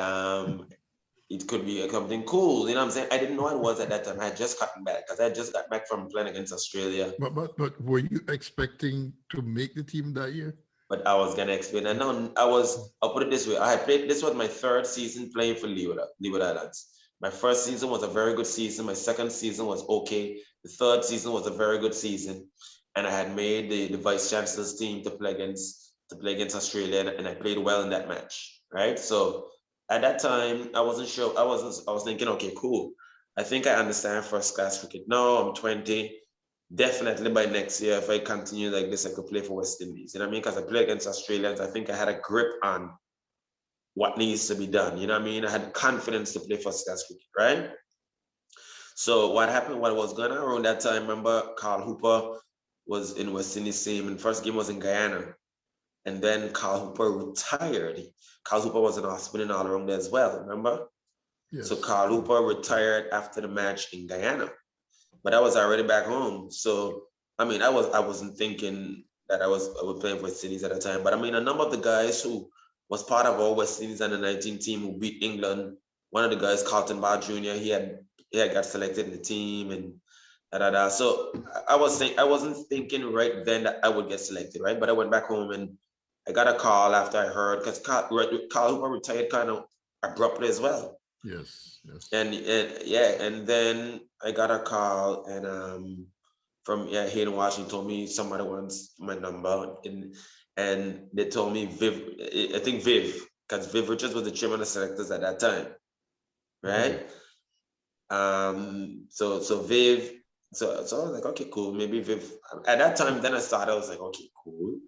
it could be something cool. You know what I'm saying? I didn't know it was at that time. I had just gotten back because I just got back from playing against Australia. But were you expecting to make the team that year? But I was gonna explain. And no, I'll put it this way. I had played, this was my third season playing for Leeward Islands. My first season was a very good season. My second season was okay. The third season was a very good season. And I had made the vice chancellor's team to play against Australia, and I played well in that match. Right. So at that time, I wasn't sure. I was thinking, okay, cool. I think I understand first class cricket. No, I'm 20. Definitely by next year, if I continue like this, I could play for West Indies. You know what I mean? Because I play against Australians, I think I had a grip on what needs to be done. You know what I mean? I had confidence to play first class cricket, right? So what happened, what was going on around that time, remember Carl Hooper was in West Indies team, and first game was in Guyana. And then Carl Hooper retired. Carl Hooper was in hospital all around there as well, remember? Yes. So Carl Hooper retired after the match in Guyana. But I was already back home. So, I mean, I wasn't thinking that I was playing for West Indies at the time. But I mean, a number of the guys who was part of our West Indies under 19 team who beat England, one of the guys, Carlton Barr Jr., he had got selected in the team and da. So I wasn't thinking right then that I would get selected, right? But I went back home and I got a call after I heard, because Carl Hooper retired kind of abruptly as well. Yes. And yeah, and then I got a call and from Hayden Washington told me somebody wants my number and they told me I think Viv, because Viv Richards was the chairman of selectors at that time, right? So Viv, so I was like, okay, cool, maybe Viv. At that time, then I was like, okay, cool.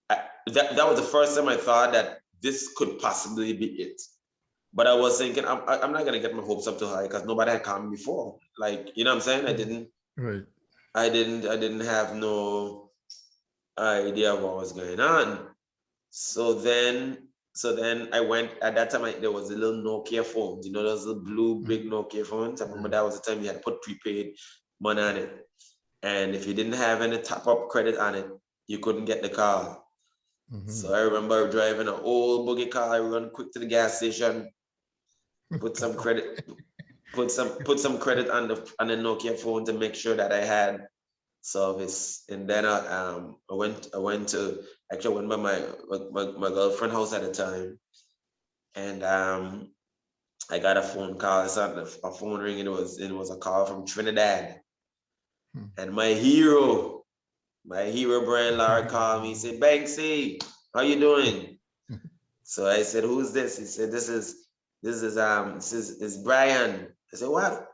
That was the first time I thought that this could possibly be it. But I was thinking, I'm not gonna get my hopes up too high because nobody had come before. Like, you know what I'm saying? I didn't have no idea what was going on. So then I went, at that time there was a little Nokia phones, you know, those little blue big Nokia phones. I remember that was the time you had to put prepaid money on it. And if you didn't have any top-up credit on it, you couldn't get the car. So I remember driving an old buggy car. I run quick to the gas station, put some credit on the Nokia phone to make sure that I had service. And then I went by my girlfriend's house at the time, and I got a phone call. I saw a phone ring, and it was a call from Trinidad. And my hero Brian Lara called me. He said, "Banksy, how you doing?" So I said, "Who's this?" He said, "This is Brian." I said, "What?"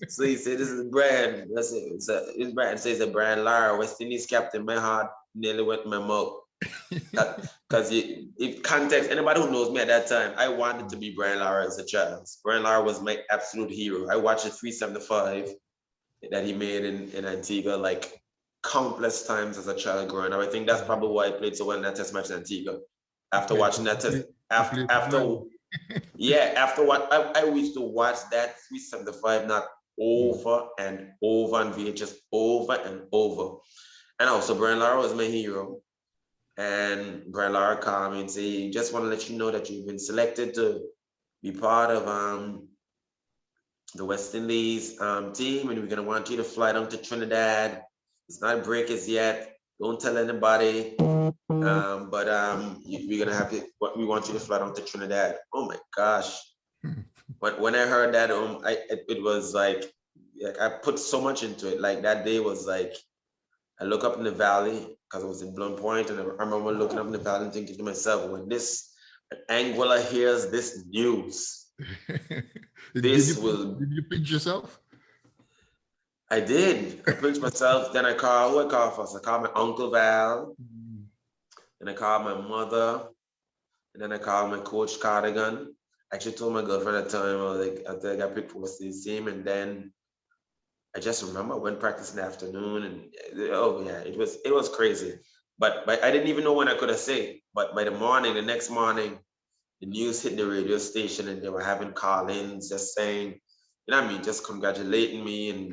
So he said, "This is Brian." I said, "It's Brian." Says that Brian Lara, West Indies captain. My heart nearly went in my mouth. Because if context, anybody who knows me at that time, I wanted to be Brian Lara as a child. Brian Lara was my absolute hero. I watched the 375 that he made in Antigua like countless times as a child growing up. I think that's probably why I played so well in that test match in Antigua. After watching that test, after what I used to watch that 375 not over and over on VHS over and over. And also Brian Lara was my hero. And Brian Lara called me and said, "Just want to let you know that you've been selected to be part of the West Indies team, and we're gonna want you to fly down to Trinidad. It's not break as yet. Don't tell anybody. But we're gonna have to. We want you to fly down to Trinidad." Oh my gosh! When I heard that, it was like I put so much into it. Like that day was like, I look up in the valley because it was in Blunt Point, and I remember looking up in the valley and thinking to myself, when Anguillan hears this news. Did you pinch yourself? I did. I pinched myself. Then I called first? I called my Uncle Val. Then I called my mother. And then I called my coach Cardigan. I actually told my girlfriend at the time, I was like, after I got picked for the team. And then I just remember I went practice in the afternoon, and it was crazy. But I didn't even know when I could have said. But by the next morning, the news hit the radio station, and they were having call-ins, just saying, you know what I mean, just congratulating me, and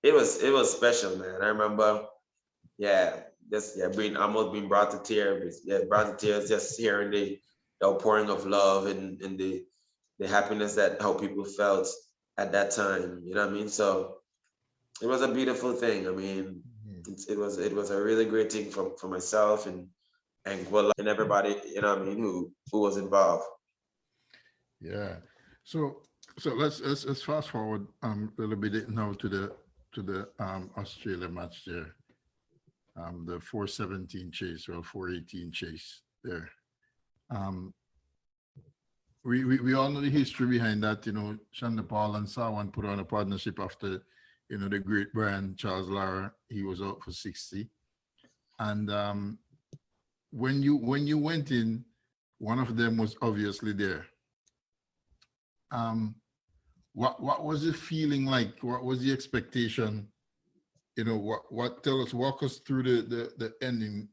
it was special, man. I remember, almost being brought to tears. Brought to tears just hearing the outpouring of love and the happiness that how people felt at that time. You know what I mean? So it was a beautiful thing. I mean, it was a really great thing for myself and Anguillan and everybody, you know what I mean, who was involved. Yeah. So let's fast forward a little bit now to the Australia match there. The 417 chase or 418 chase there. We all know the history behind that. You know, Shonda Paul and Sawan put on a partnership after, you know, the great Brian Charles Lara. He was out for 60. And when you went in, one of them was obviously there. What was the feeling like? What was the expectation? You know, walk us through the ending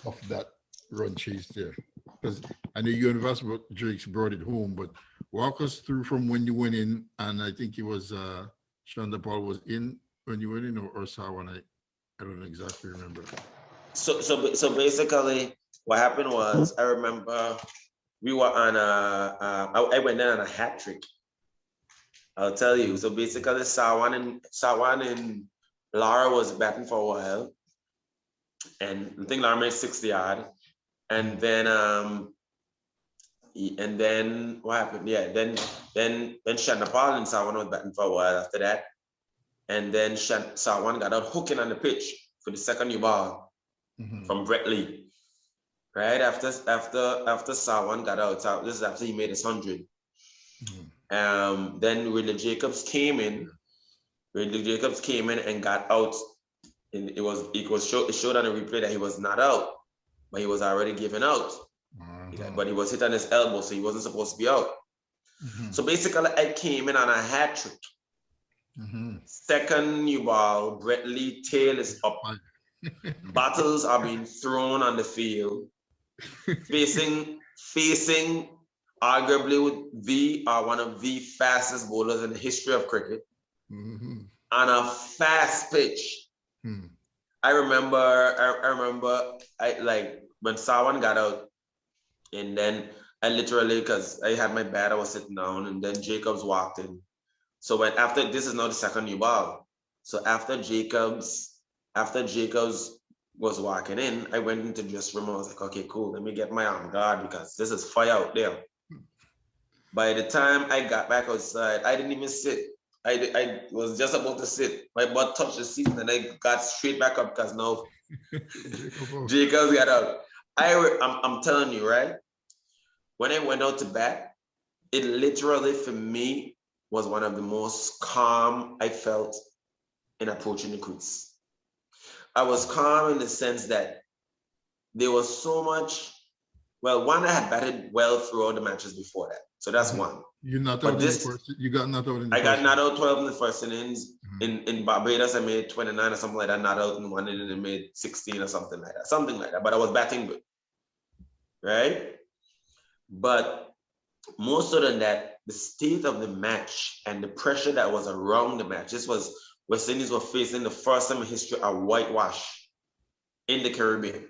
of that run chase there. Because I know Universal Drakes brought it home, but walk us through from when you went in, and I think it was Shonda Paul was in when you went in, or Sawan. I don't exactly remember. So basically, what happened was, I remember we were on I went in on a hat trick. I'll tell you. So basically, Sawan and Lara was batting for a while, and I think Lara made 60 yard. And then what happened? Yeah, then Nepal and Sawan was batting for a while after that. And then Sawan got out hooking on the pitch for the second new ball from Brett Lee. Right after Sawan got out, this is after he made his 100. Then Ridley Jacobs came in. And got out. And it showed on the replay that he was not out, but he was already given out. But he was hit on his elbow, so he wasn't supposed to be out. So basically, I came in on a hat trick. Second new ball, Brett Lee tail is up. Bottles are being thrown on the field, facing arguably one of the fastest bowlers in the history of cricket on a fast pitch. I remember when Sawan got out, and then I literally, because I had my bat, I was sitting down, and then Jacobs walked in. So this is now the second new ball. So after Jacobs was walking in, I went into the dressing room. I was like, okay, cool. Let me get my arm guard because this is fire out there. By the time I got back outside, I didn't even sit. I was just about to sit. My butt touched the seat, and I got straight back up because now Jacobs got out. I'm telling you, right? When I went out to bat, it literally, for me, was one of the most calm I felt in approaching the crease. I was calm in the sense that there was so much. Well, one, I had batted well throughout the matches before that. So that's one. You got not out in the first. I got not out 12 in the first innings. In Barbados, I made 29 or something like that. Not out in one inning and made 16 or something like that. But I was batting good, right? But more so than that, the state of the match and the pressure that was around the match. This was West Indies were facing the first time in history a whitewash in the Caribbean.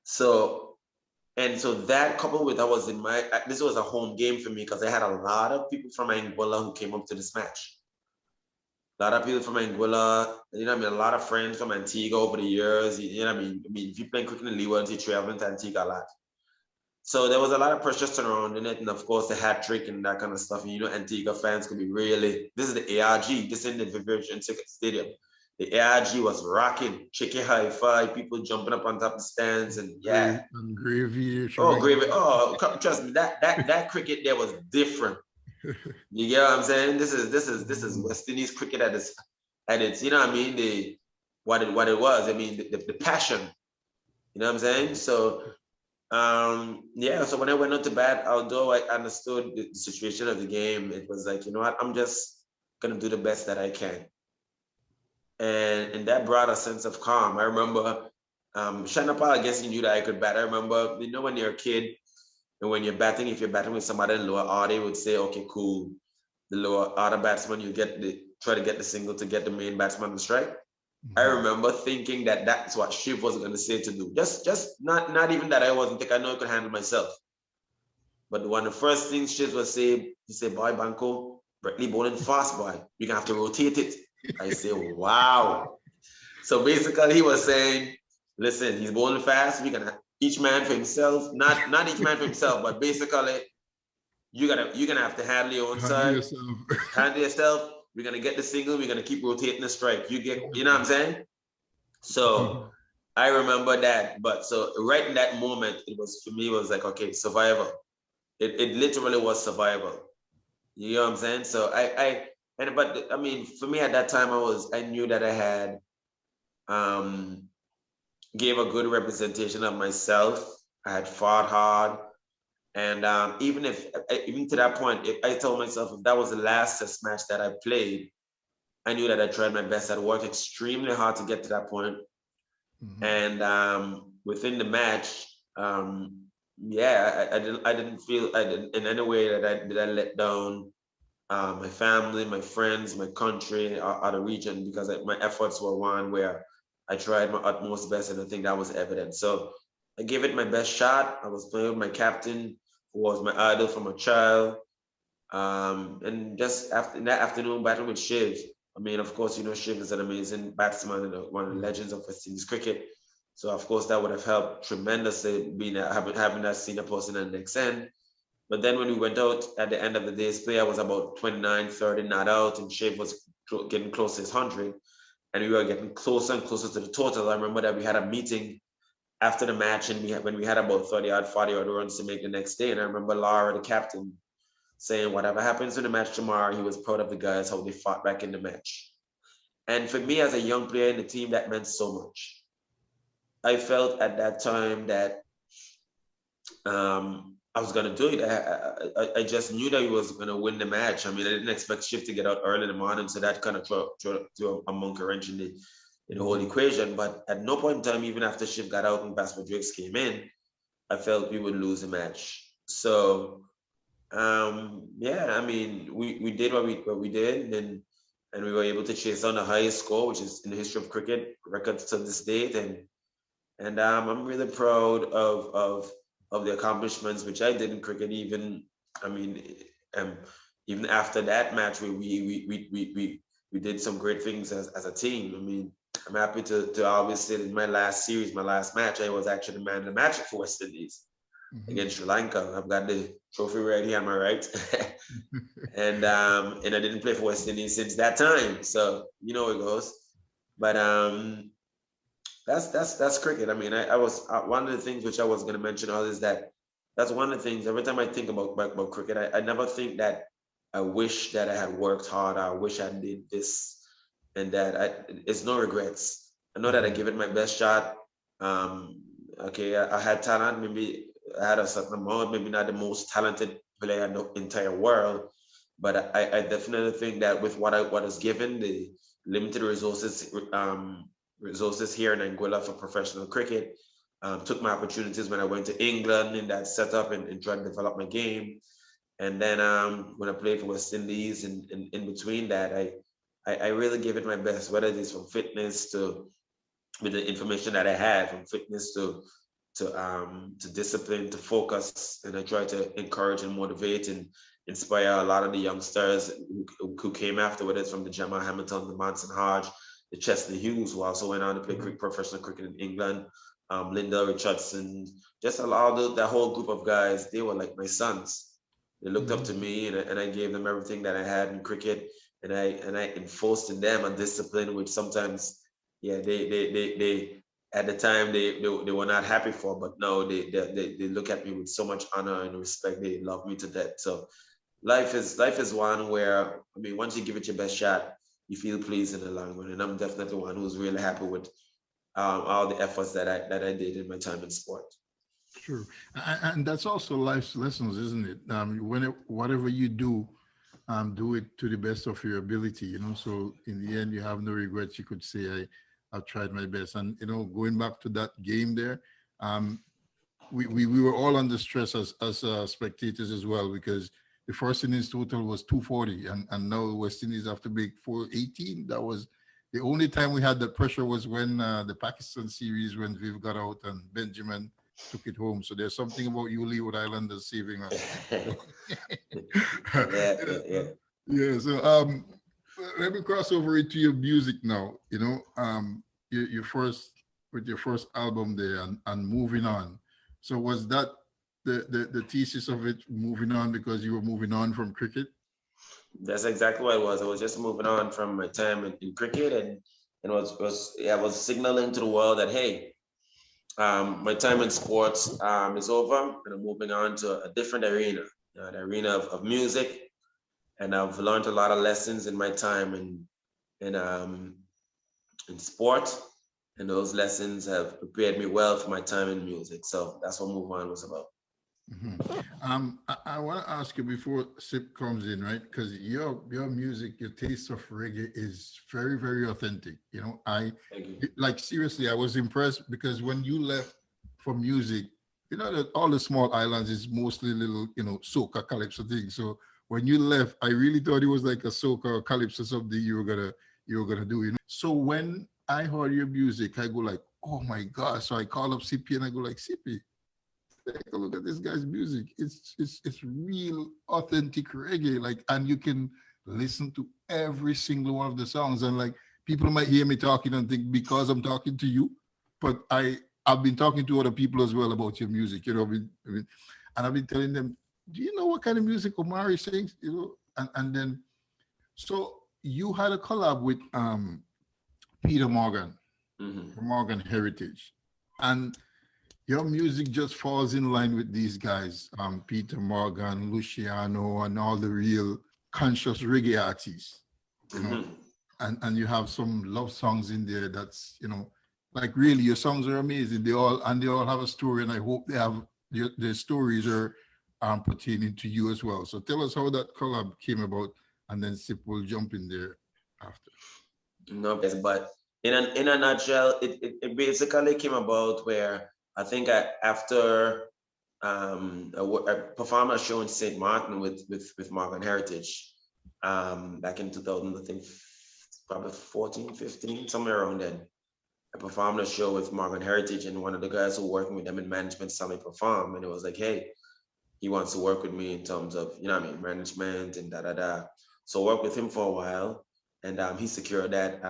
So that coupled with this was a home game for me because I had a lot of people from Anguilla who came up to this match. A lot of people from Anguilla, a lot of friends from Antigua over the years, I mean, if you're playing cricket in Leeward, you're traveling to Antigua a lot. So there was a lot of pressure surrounding it, and of course the hat trick and that kind of stuff. And Antigua fans could be this is the ARG, this is the Vivian Ticket Stadium. The ARG was rocking, chicken high five, people jumping up on top of the stands, and yeah. And gravy. Gravy. Oh, trust me, that cricket there was different. You get what I'm saying? This is West Indies cricket at its what it was. I mean, the passion. You know what I'm saying? So so when I went out to bat, although I understood the situation of the game, it was like, you know what, I'm just gonna do the best that I can. And that brought a sense of calm. I remember Shanapal, I guess he knew that I could bat. I remember, when you're a kid and when you're batting, if you're batting with somebody in lower order, they would say, okay, cool. The lower order batsman, try to get the single to get the main batsman to strike. I remember thinking that that's what Shiv was going to say to do. Just not even that I wasn't thinking, I know I could handle myself. But one of the first things Shiv was saying, he said, boy, Banco, Brett Lee bowling fast, boy. You're going to have to rotate it. I say, wow. So basically he was saying, listen, he's bowling fast. We're going to, each man for himself, not each man for himself, but basically you're gonna have to handle your own side. Handle yourself. We're gonna get the single. We're gonna keep rotating the strike. You know what I'm saying? So I remember that. But so right in that moment, it was like, okay, survival. It literally was survival. You know what I'm saying? So for me at that time, I knew that I had gave a good representation of myself. I had fought hard. And even to that point, if I told myself if that was the last test match that I played, I knew that I tried my best. I'd worked extremely hard to get to that point. And within the match, I didn't feel in any way that I let down my family, my friends, my country, or the region, because my efforts were one where I tried my utmost best, and I think that was evident. So I gave it my best shot. I was playing with my captain, who was my idol from a child. And just after that afternoon, battling with Shiv. I mean, of course, Shiv is an amazing batsman and one of the legends of West Indies cricket. So of course that would have helped tremendously being having that senior person in the next end. But then when we went out at the end of the day's play, I was about 29, 30 not out, and Shape was getting close to his 100. And we were getting closer and closer to the total. I remember that we had a meeting after the match, and when we had about 30 odd, 40 odd runs to make the next day. And I remember Lara, the captain, saying, whatever happens in the match tomorrow, he was proud of the guys, how they fought back in the match. And for me as a young player in the team, that meant so much. I felt at that time that I was going to do it. I just knew that he was going to win the match. I mean, I didn't expect Shift to get out early in the morning, so that kind of threw a monkey wrench in the whole equation. But at no point in time, even after Shift got out and Basper Drakes came in, I felt we would lose the match. So, yeah, I mean, we did what we did, and we were able to chase down the highest score, which is in the history of cricket records to this date. And I'm really proud of the accomplishments which I did in cricket. Even, I mean, even after that match, we did some great things as a team. I mean, I'm happy to always say that in my last series, my last match, I was actually the man of the match for West Indies against Sri Lanka. I've got the trophy right here on my right. and I didn't play for West Indies since that time. So you know it goes. But that's cricket. I mean, I was one of the things which I was going to mention is that that's one of the things. Every time I think about cricket, I never think that I wish that I had worked hard. I wish I did this and that. It's no regrets. I know that I give it my best shot. Okay, I had talent. Maybe I had a certain amount. Maybe not the most talented player in the entire world, but I definitely think that with what is given, the limited resources here in Anguilla for professional cricket, took my opportunities when I went to England in that setup and tried to develop my game. And then when I played for West Indies and in between that, I really gave it my best, whether it is from fitness to with the information that I had, from fitness to discipline, to focus. And I try to encourage and motivate and inspire a lot of the youngsters who came after, whether it's from the Jamal Hamilton, the Manson Hodge, the Chesley Hughes, who also went on to play professional cricket in England, Linda Richardson, just a lot of that whole group of guys. They were like my sons. They looked up to me, and I gave them everything that I had in cricket, and I enforced in them a discipline which sometimes, yeah, they at the time they were not happy for, but no, they look at me with so much honor and respect. They love me to death. So life is one where, I mean, once you give it your best shot, you feel pleased in the long run. And I'm definitely one who's really happy with all the efforts that I did in my time in sport. Sure. And that's also life's lessons, isn't it? Whatever you do it to the best of your ability, you know. So in the end, you have no regrets. You could say, I've tried my best. And, you know, going back to that game there, we were all under stress as spectators as well, because the first innings total was 240, and now West Indies have to make 418. That was the only time we had that pressure, was when the Pakistan series, when Viv got out and Benjamin took it home. So there's something about you Leeward Islanders saving us. Yeah. So let me cross over into your music now. You know, your first album there and Moving On. So was that the thesis of it, moving on because you were moving on from cricket? That's exactly what it was. I was just moving on from my time in cricket, and I was signaling to the world that, hey, my time in sports is over, and I'm moving on to a different arena, the arena of music. And I've learned a lot of lessons in my time in sport, and those lessons have prepared me well for my time in music. So that's what Move On was about. I want to ask you before Sip comes in, right? Because your music, your taste of reggae is very, very authentic. You know, like seriously, I was impressed because when you left for music, you know that all the small islands is mostly little, you know, soca calypso thing. So when you left, I really thought it was like a soca or calypso something you were gonna do. You know, so when I heard your music, I go like, oh my God! So I call up Cippy and I go like, Cippy, take a look at this guy's music. It's real authentic reggae, like, and you can listen to every single one of the songs. And like, people might hear me talking and think because I'm talking to you, but I've been talking to other people as well about your music, you know, and I've been telling them, do you know what kind of music Omari sings? You know, and then so you had a collab with Peter Morgan, Morgan Heritage, and your music just falls in line with these guys, Peter Morgan, Luciano, and all the real conscious reggae artists, you know, and you have some love songs in there that's, you know, like really your songs are amazing. They all have a story, and I hope they have their stories are pertaining to you as well. So tell us how that collab came about, and then Sip will jump in there after. No, yes, but in a nutshell, it basically came about where I think after I performed a show in St. Martin with Morgan Heritage back in 2000, I think probably 14, 15, somewhere around then. I performed a show with Morgan Heritage, and one of the guys who working with them in management saw me perform, and it was like, hey, he wants to work with me in terms of, you know what I mean, management and da. So I worked with him for a while, and he secured that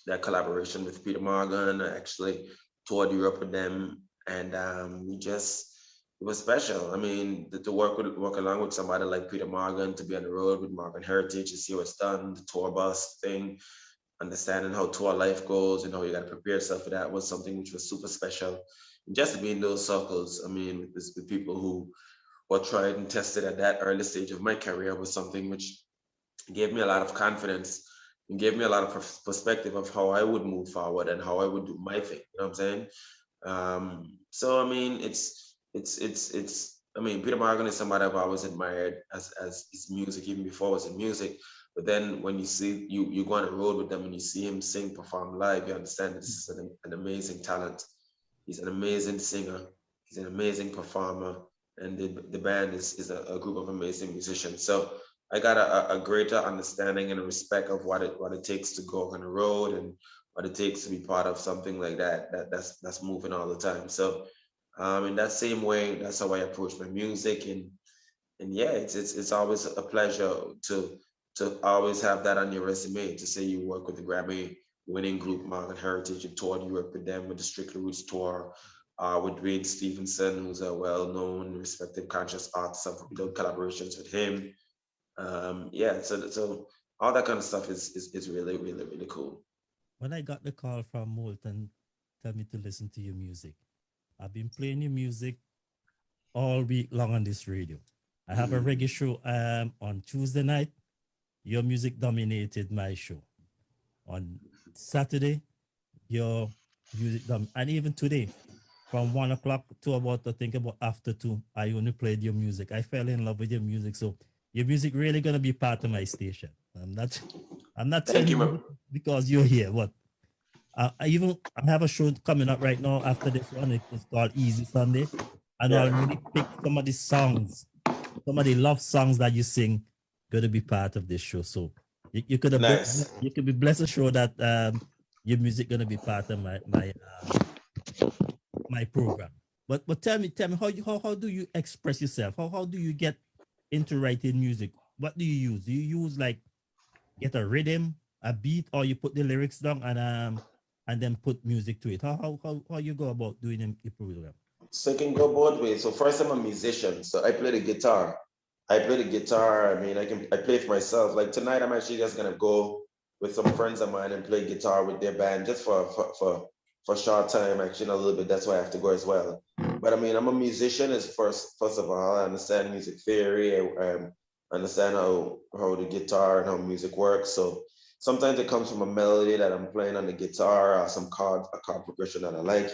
that collaboration with Peter Morgan. I actually toured Europe with them, and it was special. I mean, to work along with somebody like Peter Morgan, to be on the road with Morgan Heritage, to see what's done, the tour bus thing, understanding how tour life goes and how you got to prepare yourself for that was something which was super special. And just to be in those circles, I mean, with people who were tried and tested at that early stage of my career was something which gave me a lot of confidence and gave me a lot of perspective of how I would move forward and how I would do my thing. You know what I'm saying? So I mean, I mean, Peter Morgan is somebody I've always admired as his music, even before I was in music. But then when you see you go on the road with them and you see him sing, perform live, you understand this is an amazing talent. He's an amazing singer. He's an amazing performer, and the band is a group of amazing musicians. So I got a greater understanding and a respect of what it takes to go on the road and what it takes to be part of something like that's moving all the time. So in that same way, that's how I approach my music, and yeah, it's always a pleasure to always have that on your resume, to say you work with the Grammy winning group Morgan Heritage and toured Europe with them with the Strictly Roots tour, with Dwayne Stevenson, who's a well-known, respected conscious artist. I've done collaborations with him. Yeah, so all that kind of stuff is really, really, really cool. When I got the call from Moulton, tell me to listen to your music, I've been playing your music all week long on this radio. I have a reggae show on Tuesday night. Your music dominated my show. On Saturday, your music and even today, from 1 o'clock to about, I think about after 2, I only played your music. I fell in love with your music. So your music really gonna be part of my station. I'm not telling you because you're here. What? I have a show coming up right now after this one. It's called Easy Sunday. And I'll really pick some of the songs, some of the love songs that you sing, gonna be part of this show. So you could have nice. You could be blessed assured that your music gonna be part of my program. But tell me how do you express yourself? How do you get into writing music? What do you use? Do you use like get a rhythm, a beat, or you put the lyrics down and then put music to it? How you go about doing your program? So it can go both ways. So first, I'm a musician, so I play the guitar. I mean, I play for myself. Like tonight, I'm actually just gonna go with some friends of mine and play guitar with their band just for a short time. Actually, a little bit. That's why I have to go as well. But I mean, I'm a musician. Is first of all, I understand music theory. I understand how the guitar and how music works. So sometimes it comes from a melody that I'm playing on the guitar, or a chord progression that I like.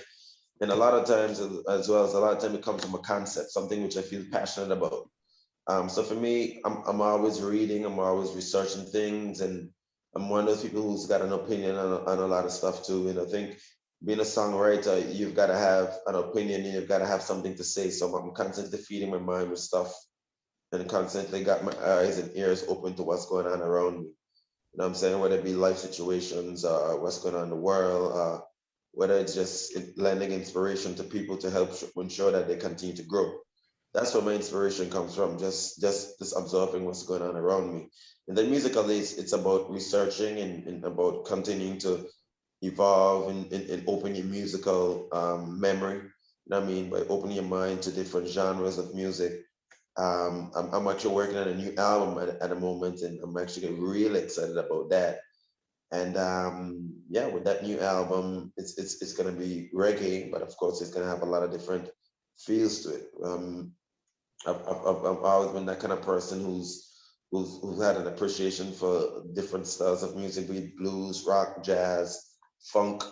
And a lot of times, as well as a lot of time, it comes from a concept, something which I feel passionate about. So for me, I'm always reading, I'm always researching things, and I'm one of those people who's got an opinion on a lot of stuff too. And I think being a songwriter, you've got to have an opinion and you've got to have something to say. So I'm constantly feeding my mind with stuff and constantly got my eyes and ears open to what's going on around me. You know what I'm saying? Whether it be life situations, what's going on in the world, whether it's just lending inspiration to people to help ensure that they continue to grow. That's where my inspiration comes from, just observing what's going on around me. And then musically, it's about researching and about continuing to evolve and open your musical memory. You know what I mean? By opening your mind to different genres of music. I'm actually working on a new album at the moment, and I'm actually really excited about that. And yeah, with that new album, it's gonna be reggae, but of course, it's gonna have a lot of different feels to it. I've always been that kind of person who's had an appreciation for different styles of music, be it blues, rock, jazz, funk,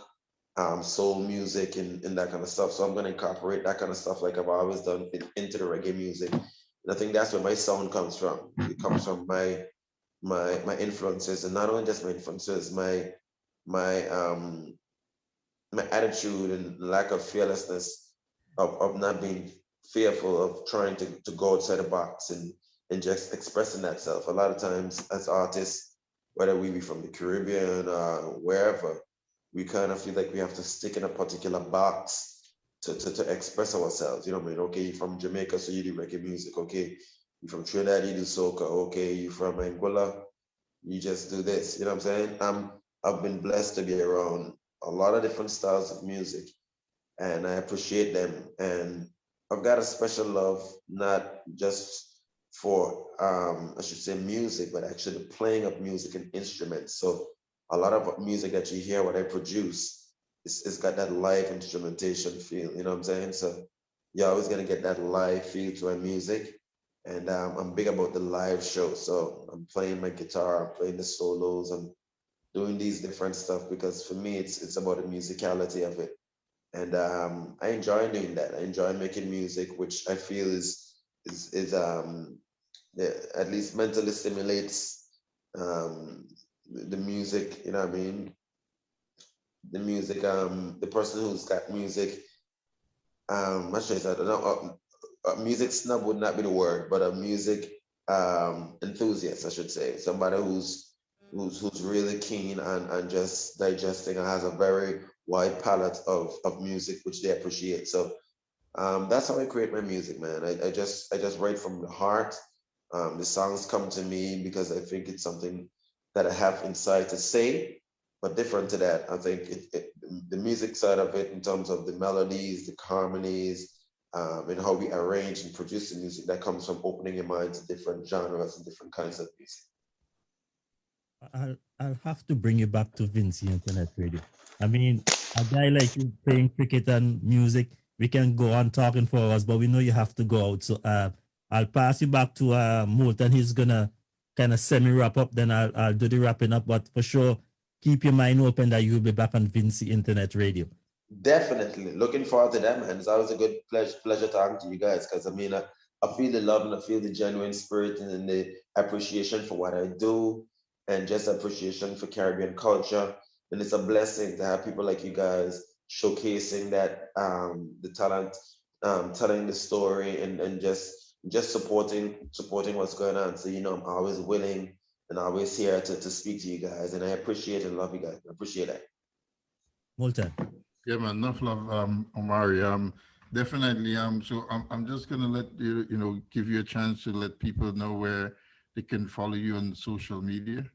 soul music, and that kind of stuff. So I'm going to incorporate that kind of stuff like I've always done into the reggae music. And I think that's where my sound comes from. It comes from my influences, and not only just my influences, my my attitude and lack of fearlessness of not being fearful of trying to go outside the box and just expressing that self. A lot of times as artists, whether we be from the Caribbean or wherever, we kind of feel like we have to stick in a particular box to express ourselves. You know what I mean? Okay, you're from Jamaica, so you do reggae music. Okay, you're from Trinidad, you do soca. Okay, you're from Anguilla, you just do this. You know what I'm saying? I've been blessed to be around a lot of different styles of music, and I appreciate them. And I've got a special love, not just for I should say music, but actually the playing of music and instruments. So a lot of music that you hear, what I produce, it's got that live instrumentation feel. You know what I'm saying? So you're always gonna get that live feel to my music, and I'm big about the live show. So I'm playing my guitar, I'm playing the solos, I'm doing these different stuff because for me, it's about the musicality of it, and I enjoy doing that. I enjoy making music, which I feel is yeah, at least mentally stimulates the music. You know what I mean? The music, the person who's got music. What should I say? I don't know. Music snub would not be the word, but a music enthusiast, I should say. Somebody who's really keen on just digesting and has a very wide palette of music which they appreciate. So that's how I create my music, man. I just write from the heart. The songs come to me because I think it's something that I have inside to say. But different to that, I think the music side of it, in terms of the melodies, the harmonies, and how we arrange and produce the music, that comes from opening your mind to different genres and different kinds of music. I'll have to bring you back to Vincy Internet Radio. I mean, a guy like you playing cricket and music, we can go on talking for hours, but we know you have to go out. So I'll pass you back to Moulton. He's gonna kind of semi wrap up. Then I'll do the wrapping up. But for sure, keep your mind open that you'll be back on Vincy Internet Radio. Definitely looking forward to that, man. It's always a good pleasure talking to you guys because I mean, I feel the love and I feel the genuine spirit and the appreciation for what I do and just appreciation for Caribbean culture. And it's a blessing to have people like you guys showcasing that the talent, telling the story and just supporting what's going on. So I'm always willing and always here to speak to you guys. And I appreciate and love you guys. I appreciate that. Moulton. Yeah, man, enough love, Omari. Definitely. So I'm just gonna let you, give you a chance to let people know where they can follow you on social media.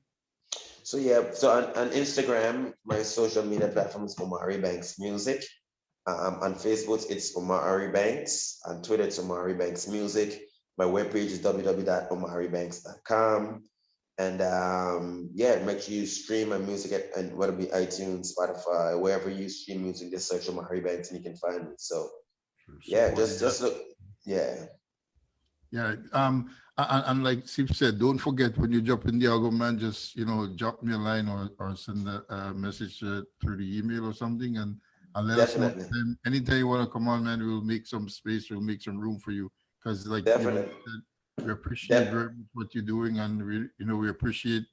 So yeah, so on Instagram, my social media platform is Omari Banks Music. On Facebook, it's Omari Banks. On Twitter, it's Omari Banks Music. My webpage is www.omaribanks.com. And yeah, make sure you stream my music and whether it be iTunes, Spotify, wherever you stream music, just search Omari Banks and you can find me. So yeah, just look, yeah. Yeah. And like Steve said, don't forget when you jump in the album, man, just drop me a line or send a message through the email or something, and let Definitely. us know. Anytime you want to come on, man, we'll make some space, we'll make some room for you. Because like Definitely. we appreciate very much what you're doing, and we appreciate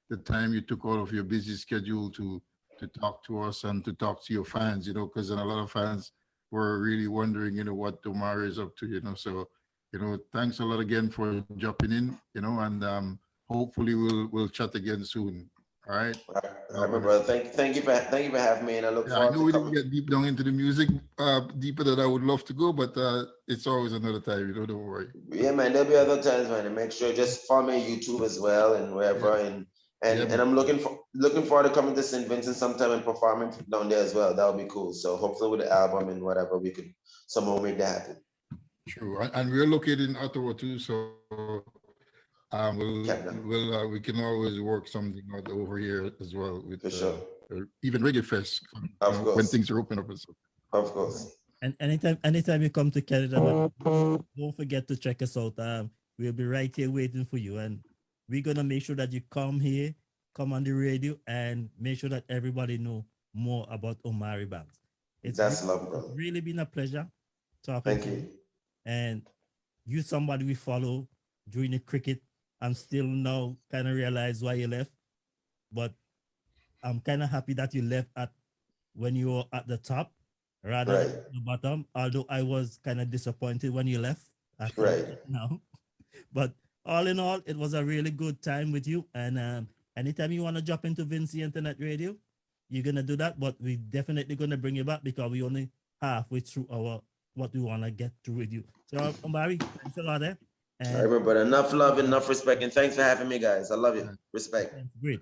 the time you took out of your busy schedule to talk to us and to talk to your fans, because a lot of fans were really wondering, what Omari is up to, so thanks a lot again for jumping in, and hopefully we'll chat again soon. All right. All right, my brother. Thank you for having me, and I look forward I know to we coming. didn't get deep down into the music, deeper than I would love to go, but it's always another time, don't worry. Yeah, man, there'll be other times, man. And make sure just follow me on YouTube as well and wherever, and And I'm looking forward to coming to St. Vincent sometime and performing down there as well. That would be cool. So hopefully with the album and whatever, we could somehow make that happen. True, and we're located in Ottawa too, so we can always work something out over here as well with For sure. even Reggae Fest when things are open up and stuff. Of course. And anytime you come to Canada, don't forget to check us out. We'll be right here waiting for you, and we're gonna make sure that you come here, come on the radio, and make sure that everybody know more about Omari Banks. That's love, brother. It's really been a pleasure talking to you. And you somebody we follow during the cricket. I'm still now kind of realize why you left, but I'm kind of happy that you left when you were at the top rather than the bottom. Although I was kind of disappointed when you left. Now, but all in all, it was a really good time with you. And anytime you want to jump into Vincy Internet Radio, you're gonna do that. But we definitely gonna bring you back because we only halfway through what we want to get through with you. So, Omari, thanks a lot there. All right, but enough love, enough respect, and thanks for having me, guys. I love you. Respect. Great.